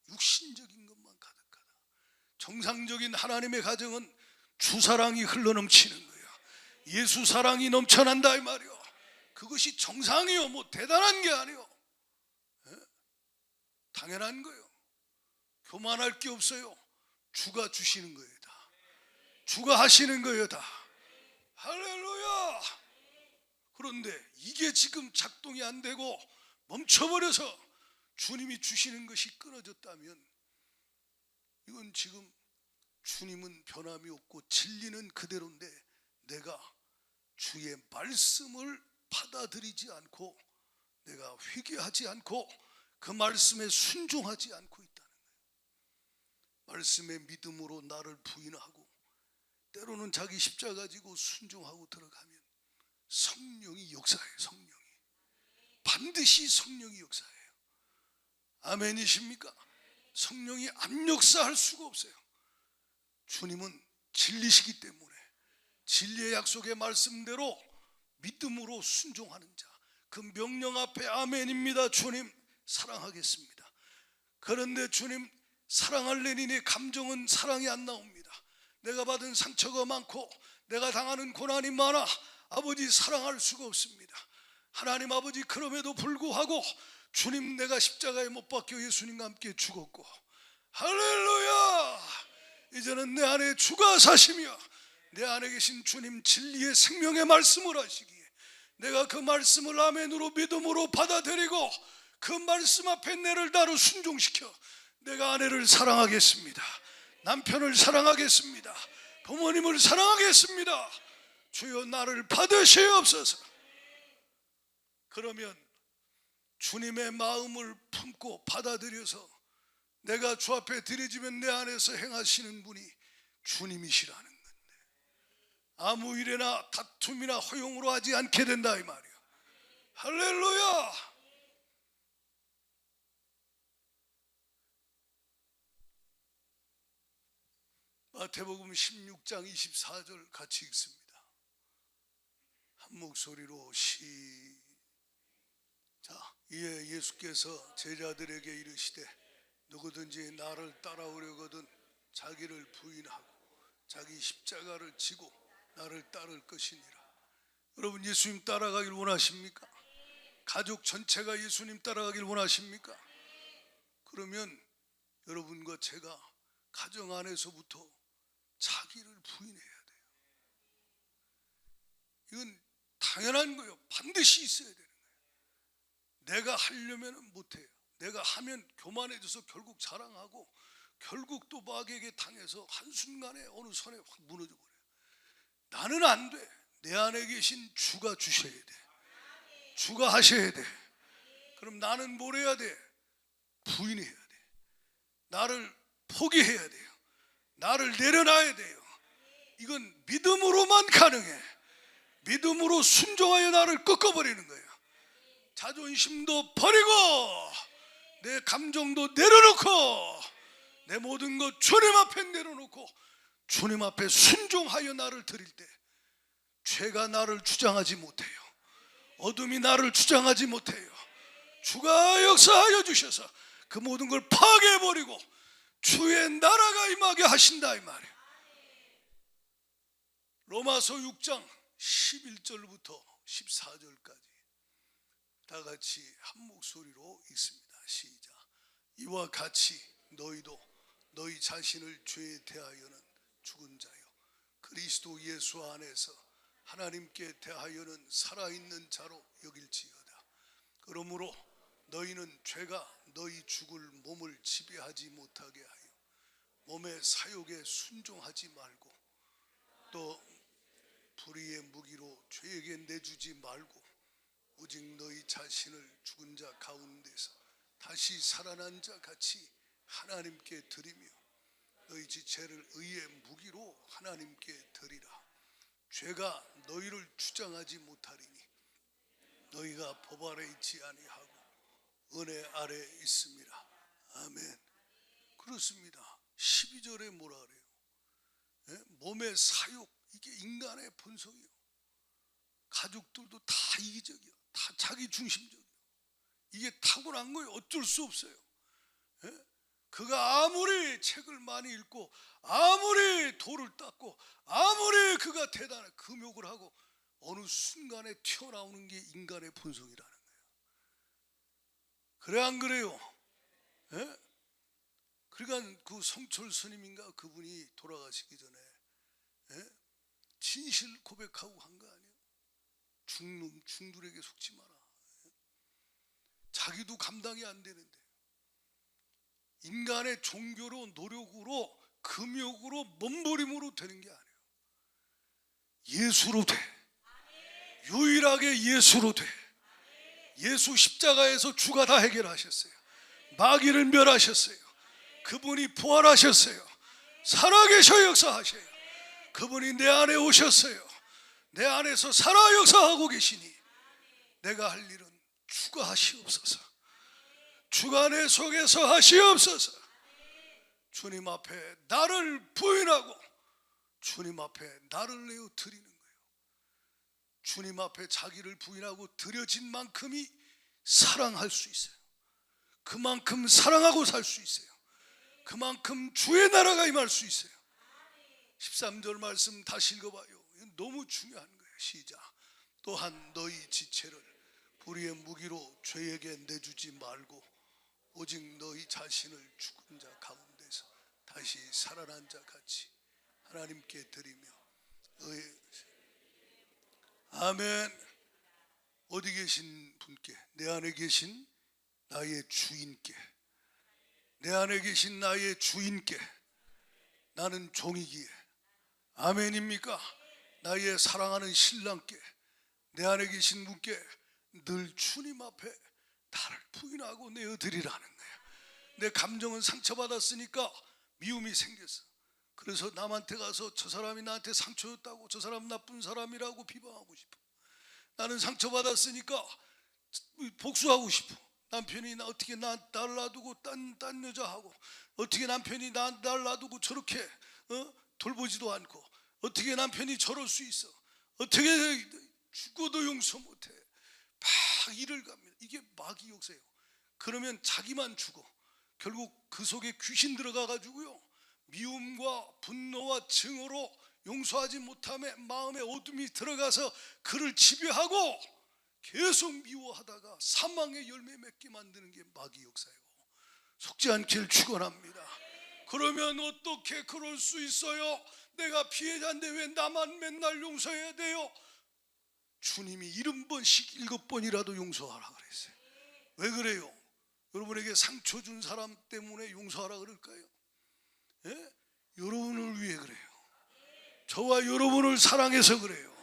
육신적인 것만 가득하다. 정상적인 하나님의 가정은 주사랑이 흘러넘치는 거야. 예수 사랑이 넘쳐난다 이 말이야. 그것이 정상이요, 뭐 대단한 게 아니요, 당연한 거예요. 교만할 게 없어요. 주가 주시는 거예요. 다 주가 하시는 거예요. 다 할렐루야. 그런데 이게 지금 작동이 안 되고 멈춰버려서 주님이 주시는 것이 끊어졌다면, 이건 지금 주님은 변함이 없고 진리는 그대로인데 내가 주의 말씀을 받아들이지 않고, 내가 회개하지 않고 그 말씀에 순종하지 않고 있다는 거예요. 말씀의 믿음으로 나를 부인하고 때로는 자기 십자가 지고 순종하고 들어가면 성령이 역사해요. 성령이 반드시 성령이 역사해요. 아멘이십니까? 성령이 안 역사할 수가 없어요. 주님은 진리시기 때문에 진리의 약속의 말씀대로 믿음으로 순종하는 자, 그 명령 앞에 아멘입니다. 주님 사랑하겠습니다. 그런데 주님 사랑할래니 내 감정은 사랑이 안 나옵니다. 내가 받은 상처가 많고 내가 당하는 고난이 많아 아버지 사랑할 수가 없습니다. 하나님 아버지, 그럼에도 불구하고 주님 내가 십자가에 못 박혀 예수님과 함께 죽었고, 할렐루야, 이제는 내 안에 주가 사시며 내 안에 계신 주님 진리의 생명의 말씀을 하시기에 내가 그 말씀을 아멘으로 믿음으로 받아들이고 그 말씀 앞에 내를 다루 순종시켜 내가 아내를 사랑하겠습니다. 남편을 사랑하겠습니다. 부모님을 사랑하겠습니다. 주여 나를 받으시옵소서. 그러면 주님의 마음을 품고 받아들여서 내가 주 앞에 드려지면 내 안에서 행하시는 분이 주님이시라는 건데, 아무 일이나 다툼이나 허용으로 하지 않게 된다 이 말이야. 할렐루야. 마태복음 16장 24절 같이 읽습니다. 한 목소리로 시작. 이에 예수께서 제자들에게 이르시되 누구든지 나를 따라오려거든 자기를 부인하고 자기 십자가를 지고 나를 따를 것이니라. 여러분, 예수님 따라가길 원하십니까? 가족 전체가 예수님 따라가길 원하십니까? 그러면 여러분과 제가 가정 안에서부터 자기를 부인해야 돼요. 이건 당연한 거예요. 반드시 있어야 되는 거예요. 내가 하려면 못해요. 내가 하면 교만해져서 결국 자랑하고 결국 또 마귀에게 당해서 한순간에 어느 선에 확 무너져 버려요. 나는 안 돼. 내 안에 계신 주가 주셔야 돼. 주가 하셔야 돼. 그럼 나는 뭘 해야 돼? 부인해야 돼. 나를 포기해야 돼요. 나를 내려놔야 돼요. 이건 믿음으로만 가능해. 믿음으로 순종하여 나를 꺾어버리는 거예요. 자존심도 버리고 내 감정도 내려놓고 내 모든 것 주님 앞에 내려놓고 주님 앞에 순종하여 나를 드릴 때 죄가 나를 주장하지 못해요. 어둠이 나를 주장하지 못해요. 주가 역사하여 주셔서 그 모든 걸 파괴해버리고 주의 나라가 임하게 하신다 이 말이에요. 로마서 6장 11절부터 14절까지 다 같이 한 목소리로 읽습니다. 시작. 이와 같이 너희도 너희 자신을 죄에 대하여는 죽은 자요 그리스도 예수 안에서 하나님께 대하여는 살아있는 자로 여길지어다. 그러므로 너희는 죄가 너희 죽을 몸을 지배하지 못하게 하여 몸의 사욕에 순종하지 말고 또 불의의 무기로 죄에게 내주지 말고 오직 너희 자신을 죽은 자 가운데서 다시 살아난 자 같이 하나님께 드리며 너희 지체를 의의 무기로 하나님께 드리라. 죄가 너희를 주장하지 못하리니 너희가 법 아래 있지 아니하고 은혜 아래 있습니다. 아멘. 그렇습니다. 12절에 뭐라 그래요? 예? 몸의 사욕, 이게 인간의 본성이요. 가족들도 다 이기적이요. 다 자기 중심적이요. 이게 타고난 거예요. 어쩔 수 없어요. 예? 그가 아무리 책을 많이 읽고 아무리 돌을 닦고 아무리 그가 대단한 금욕을 하고 어느 순간에 튀어나오는 게 인간의 본성이라는 거예요. 그래 안 그래요? 예? 그러니까 그 성철 스님인가 그분이 돌아가시기 전에 예? 진실 고백하고 한 거 아니에요? 중놈 중들에게 속지 마라. 예? 자기도 감당이 안 되는데 인간의 종교로 노력으로 금욕으로 몸부림으로 되는 게 아니에요. 예수로 돼. 유일하게 예수로 돼. 예수 십자가에서 주가 다 해결하셨어요. 마귀를 멸하셨어요. 그분이 부활하셨어요. 살아계셔 역사하셔요. 그분이 내 안에 오셨어요. 내 안에서 살아 역사하고 계시니 내가 할 일은 주가 하시옵소서. 주가 내 속에서 하시옵소서. 주님 앞에 나를 부인하고 주님 앞에 나를 내어 드리는 거예요. 주님 앞에 자기를 부인하고 드려진 만큼이 사랑할 수 있어요. 그만큼 사랑하고 살 수 있어요. 그만큼 주의 나라가 임할 수 있어요. 13절 말씀 다시 읽어봐요. 이건 너무 중요한 거예요. 시작. 또한 너희 지체를 불의의 무기로 죄에게 내주지 말고 오직 너희 자신을 죽은 자 가운데서 다시 살아난 자 같이 하나님께 드리며 아멘. 어디 계신 분께, 내 안에 계신 나의 주인께, 내 안에 계신 나의 주인께, 나는 종이기에 아멘입니까? 나의 사랑하는 신랑께, 내 안에 계신 분께 늘 주님 앞에 나를 부인하고 내어드리라는 거예요. 내 감정은 상처받았으니까 미움이 생겼어. 그래서 남한테 가서 저 사람이 나한테 상처였다고, 저 사람 나쁜 사람이라고 비방하고 싶어. 나는 상처받았으니까 복수하고 싶어. 남편이 어떻게 나를 놔두고 딴 여자하고, 어떻게 남편이 나를 놔두고 저렇게 돌보지도 않고, 어떻게 남편이 저럴 수 있어, 어떻게 죽어도 용서 못해, 막 이를 갑니다. 이게 마귀 역사예요. 그러면 자기만 죽어. 결국 그 속에 귀신 들어가 가지고요, 미움과 분노와 증오로 용서하지 못함에 마음의 어둠이 들어가서 그를 지배하고 계속 미워하다가 사망의 열매 맺게 만드는 게 마귀 역사예요. 속지 않기를 축원합니다. 그러면 어떻게 그럴 수 있어요? 내가 피해자인데 왜 나만 맨날 용서해야 돼요? 주님이 70번씩 7번이라도 용서하라 그랬어요. 왜 그래요? 여러분에게 상처 준 사람 때문에 용서하라 그럴까요? 예? 여러분을 위해 그래요. 저와 여러분을 사랑해서 그래요.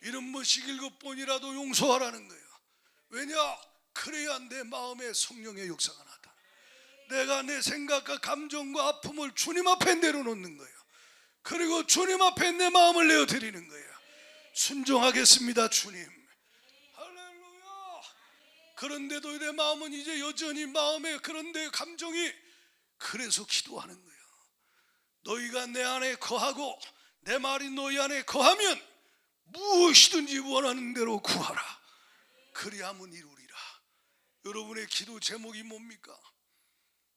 70번씩 7번이라도 용서하라는 거예요. 왜냐? 그래야 내 마음에 성령의 역사가 나타나. 내가 내 생각과 감정과 아픔을 주님 앞에 내려놓는 거예요. 그리고 주님 앞에 내 마음을 내어드리는 거예요. 순종하겠습니다 주님. 할렐루야. 그런데도 내 마음은 이제 여전히 마음에, 그런데 감정이, 그래서 기도하는 거예요. 너희가 내 안에 거하고 내 말이 너희 안에 거하면 무엇이든지 원하는 대로 구하라. 그리하면 이루리라. 여러분의 기도 제목이 뭡니까?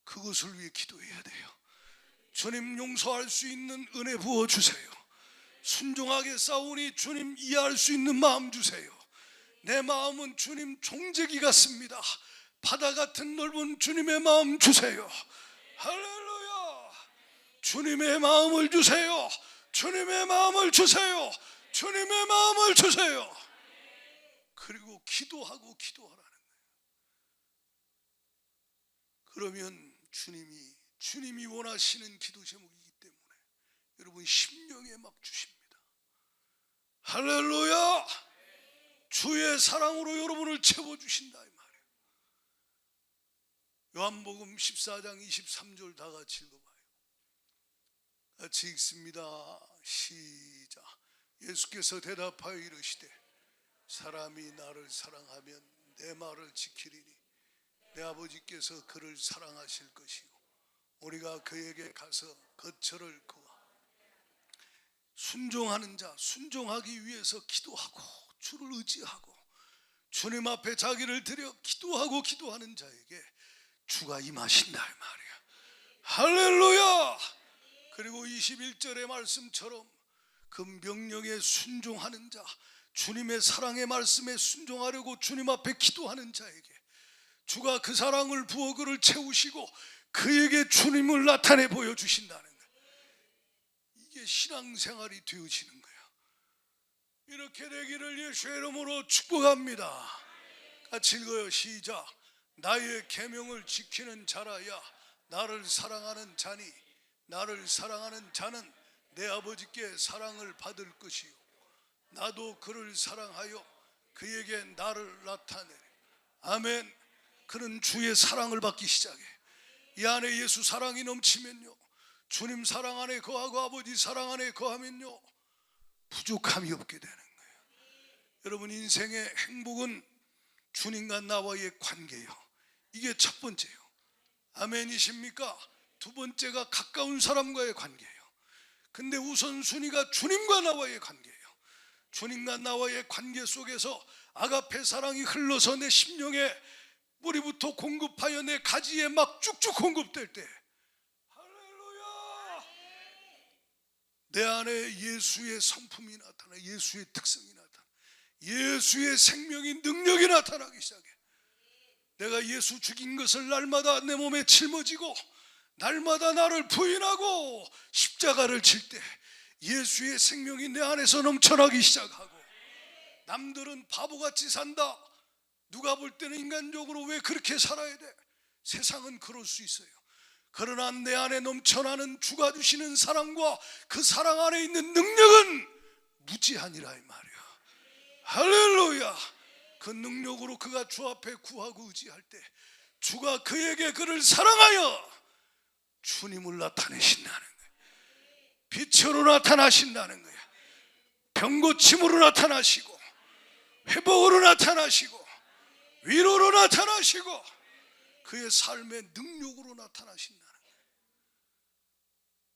그것을 위해 기도해야 돼요. 주님 용서할 수 있는 은혜 부어주세요. 순종하게 싸우니 주님 이해할 수 있는 마음 주세요. 내 마음은 주님 종재기 같습니다. 바다 같은 넓은 주님의 마음 주세요. 할렐루야. 주님의 마음을 주세요. 주님의 마음을 주세요. 주님의 마음을 주세요. 그리고 기도하고 기도하라는 거예요. 그러면 주님이 원하시는 기도 제목이기 때문에 여러분 심령에 막 주십니다. 할렐루야. 주의 사랑으로 여러분을 채워주신다 이 말이에요. 요한복음 14장 23절 다 같이 읽어봐요. 같이 읽습니다. 시작. 예수께서 대답하여 이르시되 사람이 나를 사랑하면 내 말을 지키리니 내 아버지께서 그를 사랑하실 것이고 우리가 그에게 가서 거처를 그와 순종하는 자, 순종하기 위해서 기도하고 주를 의지하고 주님 앞에 자기를 드려 기도하는 자에게 주가 임하신다 이 말이야. 할렐루야. 그리고 21절의 말씀처럼 그 명령에 순종하는 자, 주님의 사랑의 말씀에 순종하려고 주님 앞에 기도하는 자에게 주가 그 사랑을 부어 그를 채우시고 그에게 주님을 나타내 보여주신다는 거예요. 이게 신앙생활이 되어지는 거예요. 이렇게 되기를 예수의 이름으로 축복합니다. 같이 읽어요. 시작. 나의 계명을 지키는 자라야 나를 사랑하는 자니 나를 사랑하는 자는 내 아버지께 사랑을 받을 것이요 나도 그를 사랑하여 그에게 나를 나타내리. 아멘. 그는 주의 사랑을 받기 시작해. 이 안에 예수 사랑이 넘치면요, 주님 사랑 안에 거하고 아버지 사랑 안에 거하면요 부족함이 없게 되는 거예요. 여러분, 인생의 행복은 주님과 나와의 관계예요. 이게 첫 번째예요. 아멘이십니까? 두 번째가 가까운 사람과의 관계예요. 근데 우선순위가 주님과 나와의 관계예요. 주님과 나와의 관계 속에서 아가페 사랑이 흘러서 내 심령에 뿌리부터 공급하여 내 가지에 막 쭉쭉 공급될 때, 할렐루야, 내 안에 예수의 성품이 나타나, 예수의 특성이 나타나, 예수의 생명이 능력이 나타나기 시작해. 내가 예수 죽인 것을 날마다 내 몸에 짊어지고 날마다 나를 부인하고 십자가를 칠 때 예수의 생명이 내 안에서 넘쳐나기 시작하고, 남들은 바보같이 산다, 누가 볼 때는 인간적으로 왜 그렇게 살아야 돼? 세상은 그럴 수 있어요. 그러나 내 안에 넘쳐나는 주가 주시는 사랑과 그 사랑 안에 있는 능력은 무제한이라 이 말이야. 할렐루야. 그 능력으로 그가 주 앞에 구하고 의지할 때 주가 그에게 그를 사랑하여 주님을 나타내신다는 거예요. 빛으로 나타나신다는 거예요. 병고침으로 나타나시고 회복으로 나타나시고 위로로 나타나시고 그의 삶의 능력으로 나타나신다는 거예요.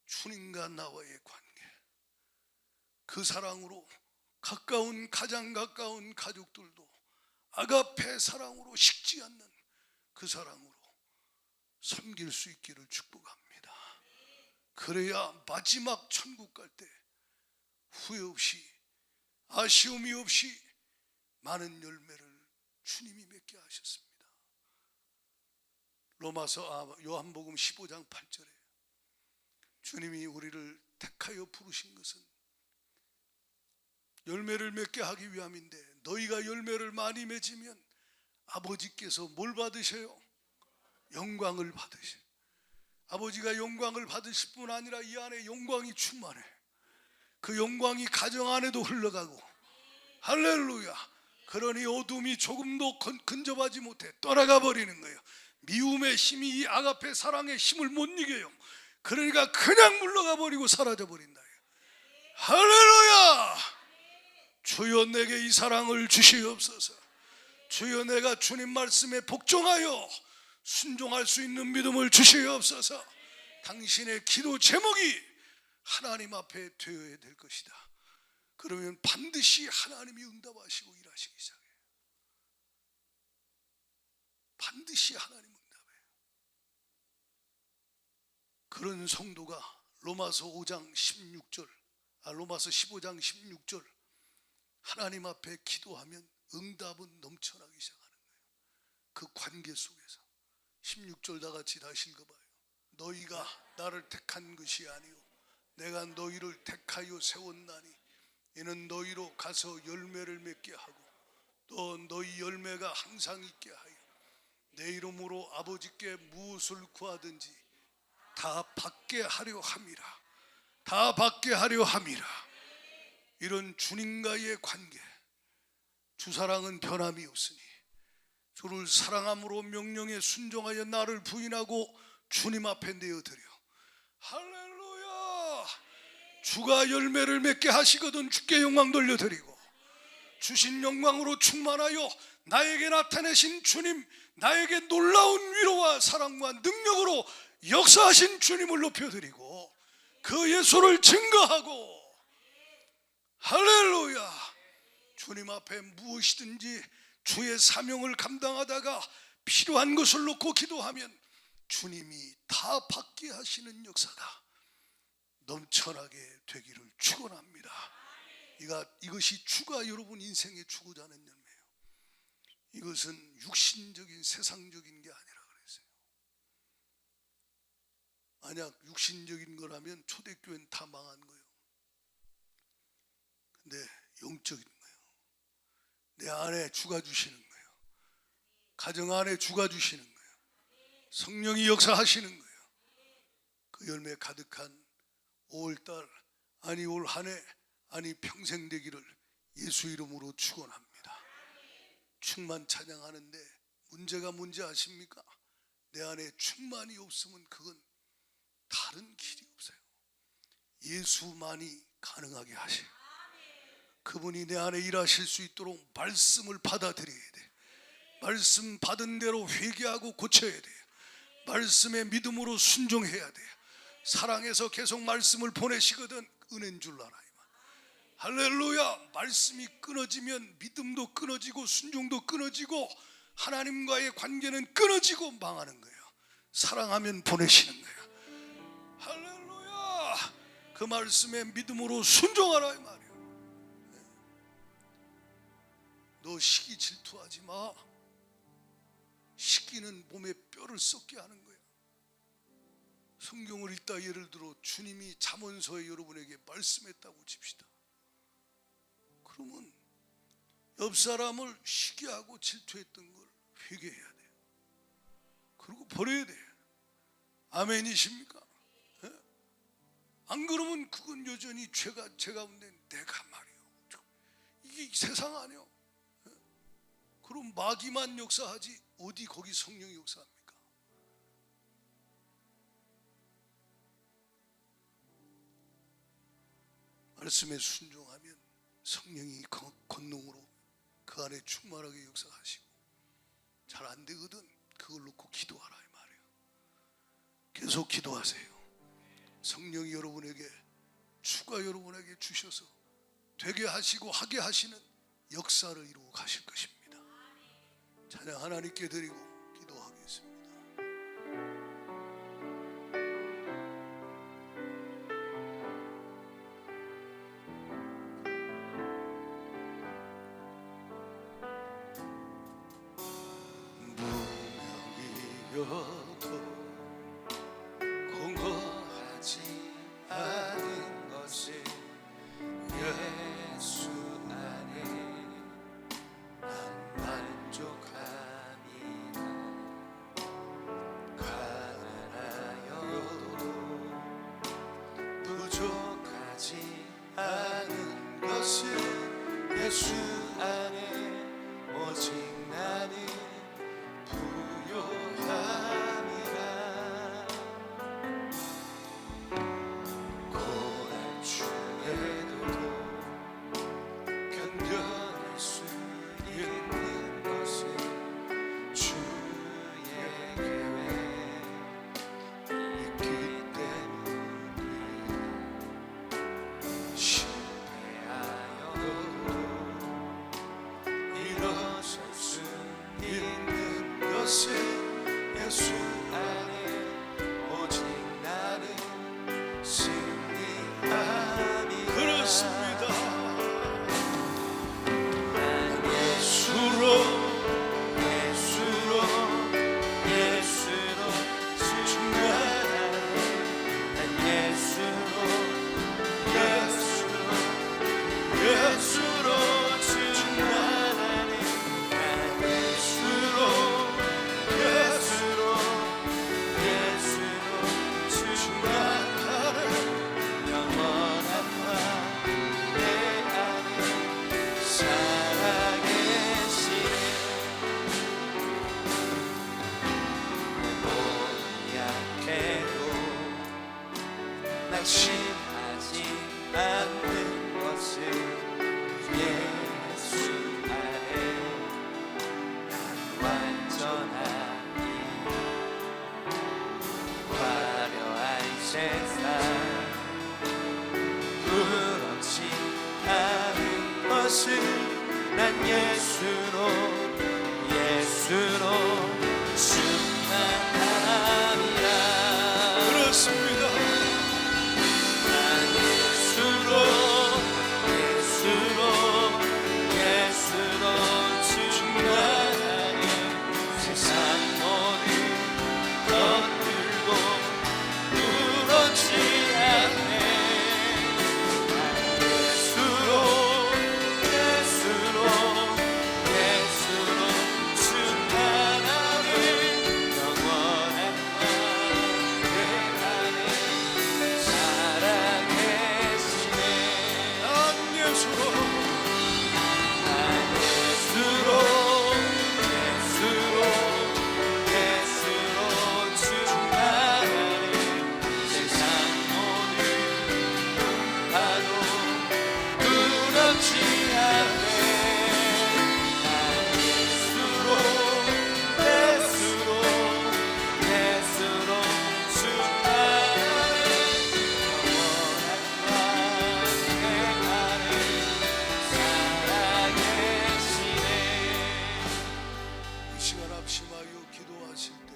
주님과 나와의 관계, 그 사랑으로 가장 가까운 가족들도 아가페 사랑으로 식지 않는 그 사랑으로 섬길 수 있기를 축복합니다. 그래야 마지막 천국 갈 때 후회 없이 아쉬움이 없이 많은 열매를 주님이 맺게 하셨습니다. 요한복음 15장 8절에 주님이 우리를 택하여 부르신 것은 열매를 맺게 하기 위함인데, 너희가 열매를 많이 맺으면 아버지께서 뭘 받으셔요? 영광을 받으셔요. 아버지가 영광을 받으실 뿐 아니라 이 안에 영광이 충만해. 그 영광이 가정 안에도 흘러가고, 할렐루야. 그러니 어둠이 조금도 근접하지 못해 떠나가 버리는 거예요. 미움의 힘이 이 아가페 사랑의 힘을 못 이겨요. 그러니까 그냥 물러가 버리고 사라져 버린다. 할렐루야. 주여 내게 이 사랑을 주시옵소서. 주여 내가 주님 말씀에 복종하여 순종할 수 있는 믿음을 주시옵소서. 당신의 기도 제목이 하나님 앞에 되어야 될 것이다. 그러면 반드시 하나님이 응답하시고 일하시기 시작해요. 반드시 하나님 응답해요. 그런 성도가 로마서 15장 16절 하나님 앞에 기도하면 응답은 넘쳐나기 시작하는 거예요. 그 관계 속에서 16절 다 같이 다시 읽어봐요. 너희가 나를 택한 것이 아니요 내가 너희를 택하여 세웠나니 이는 너희로 가서 열매를 맺게 하고 또 너희 열매가 항상 있게 하여 내 이름으로 아버지께 무엇을 구하든지 다 받게 하려 함이라. 다 받게 하려 함이라. 이런 주님과의 관계, 주사랑은 변함이 없으니 주를 사랑함으로 명령에 순종하여 나를 부인하고 주님 앞에 내어드려. 할렐루야. 주가 열매를 맺게 하시거든 주께 영광 돌려드리고, 주신 영광으로 충만하여 나에게 나타내신 주님, 나에게 놀라운 위로와 사랑과 능력으로 역사하신 주님을 높여드리고 그 예수를 증거하고, 할렐루야. 주님 앞에 무엇이든지 주의 사명을 감당하다가 필요한 것을 놓고 기도하면 주님이 다 받게 하시는 역사가 넘쳐나게 되기를 축원합니다. 이것이 주가 여러분 인생에 주고자 하는 열매예요. 이것은 육신적인 세상적인 게 아니라 그랬어요. 만약 육신적인 거라면 초대교회는 다 망한 거예요. 근데 영적인 거예요. 내 안에 주가 주시는 거예요. 가정 안에 주가 주시는 거예요. 성령이 역사하시는 거예요. 그 열매 가득한 5월달, 아니 올 한 해, 아니 평생 되기를 예수 이름으로 축원합니다. 충만 찬양하는데 문제가 뭔지 아십니까? 내 안에 충만이 없으면 그건 다른 길이 없어요. 예수만이 가능하게 하세요. 그분이 내 안에 일하실 수 있도록 말씀을 받아들여야 돼. 말씀 받은 대로 회개하고 고쳐야 돼요. 말씀의 믿음으로 순종해야 돼요. 사랑해서 계속 말씀을 보내시거든 은혜인 줄 알아요. 할렐루야. 말씀이 끊어지면 믿음도 끊어지고 순종도 끊어지고 하나님과의 관계는 끊어지고 망하는 거예요. 사랑하면 보내시는 거예요. 할렐루야. 그 말씀의 믿음으로 순종하라 이 말이에요. 너 시기 질투하지 마. 시기는 몸에 뼈를 썩게 하는 거야. 성경을 읽다 예를 들어 주님이 잠언서에 여러분에게 말씀했다고 칩시다. 그러면 옆 사람을 시기하고 질투했던 걸 회개해야 돼요. 그리고 버려야 돼요. 아멘이십니까? 네? 안 그러면 그건 여전히 죄가 제 가운데 내가 말이요. 이게 세상 아니요. 네? 그럼 마귀만 역사하지 어디 거기 성령이 역사합니까? 말씀에 순종하면 성령이 권능으로 그 안에 충만하게 역사하시고, 잘 안 되거든 그걸 놓고 기도하라 이 말이에요. 계속 기도하세요. 성령이 여러분에게, 주가 여러분에게 주셔서 되게 하시고 하게 하시는 역사를 이루어 가실 것입니다. 찬양 하나님께 드리고 기도하겠습니다. 무명이어도 공허하지 않은 것을 예수 안에 난 만족합니다. 가난하여도 부족하지 않은 것을 예수 안에 오직 나는 부요합니다. 예수로 충만함이라. 그렇습니다. 예수로 충만하니 세상 모든 것들도 그렇지 않네. 예수로 충만하니 영원한 내 안에 살아계시네. 난 예수로 충만하니 세상 모든 바도 그렇지 않네. 예수로 충만하니 영원한 내 안에 살아계시네. 이 시간 합심하여 기도하실 때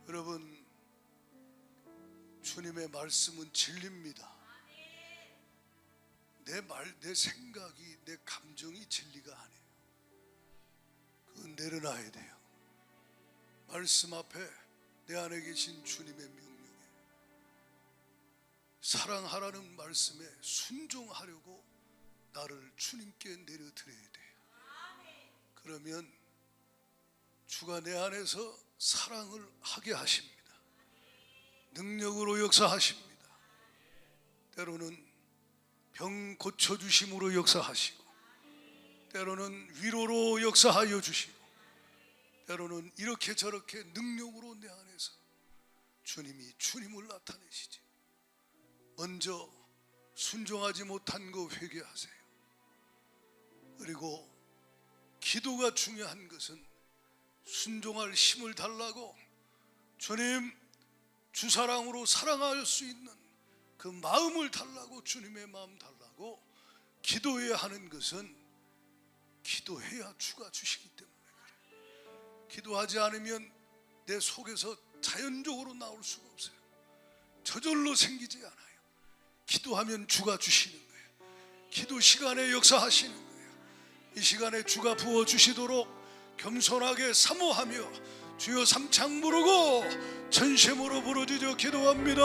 여러분, 주님의 말씀은 진리입니다. 내 생각이, 내 감정이 진리가 아니에요. 그건 내려놔야 돼요. 말씀 앞에 내 안에 계신 주님의 명령에, 사랑하라는 말씀에 순종하려고 나를 주님께 내려드려야 돼요. 그러면 주가 내 안에서 사랑을 하게 하십니다. 능력으로 역사하십니다. 때로는 병 고쳐주심으로 역사하시고, 때로는 위로로 역사하여 주시고, 때로는 이렇게 저렇게 능력으로 내 안에서 주님이 주님을 나타내시지. 먼저 순종하지 못한 거 회개하세요. 그리고 기도가 중요한 것은 순종할 힘을 달라고, 주님 주사랑으로 사랑할 수 있는 그 마음을 달라고, 주님의 마음 달라고 기도해야 하는 것은, 기도해야 주가 주시기 때문에 그래요. 기도하지 않으면 내 속에서 자연적으로 나올 수가 없어요. 저절로 생기지 않아요. 기도하면 주가 주시는 거예요. 기도 시간에 역사하시는 거예요. 이 시간에 주가 부어주시도록 겸손하게 사모하며 주여 삼창 부르고 전심으로 부르짖어 기도합니다.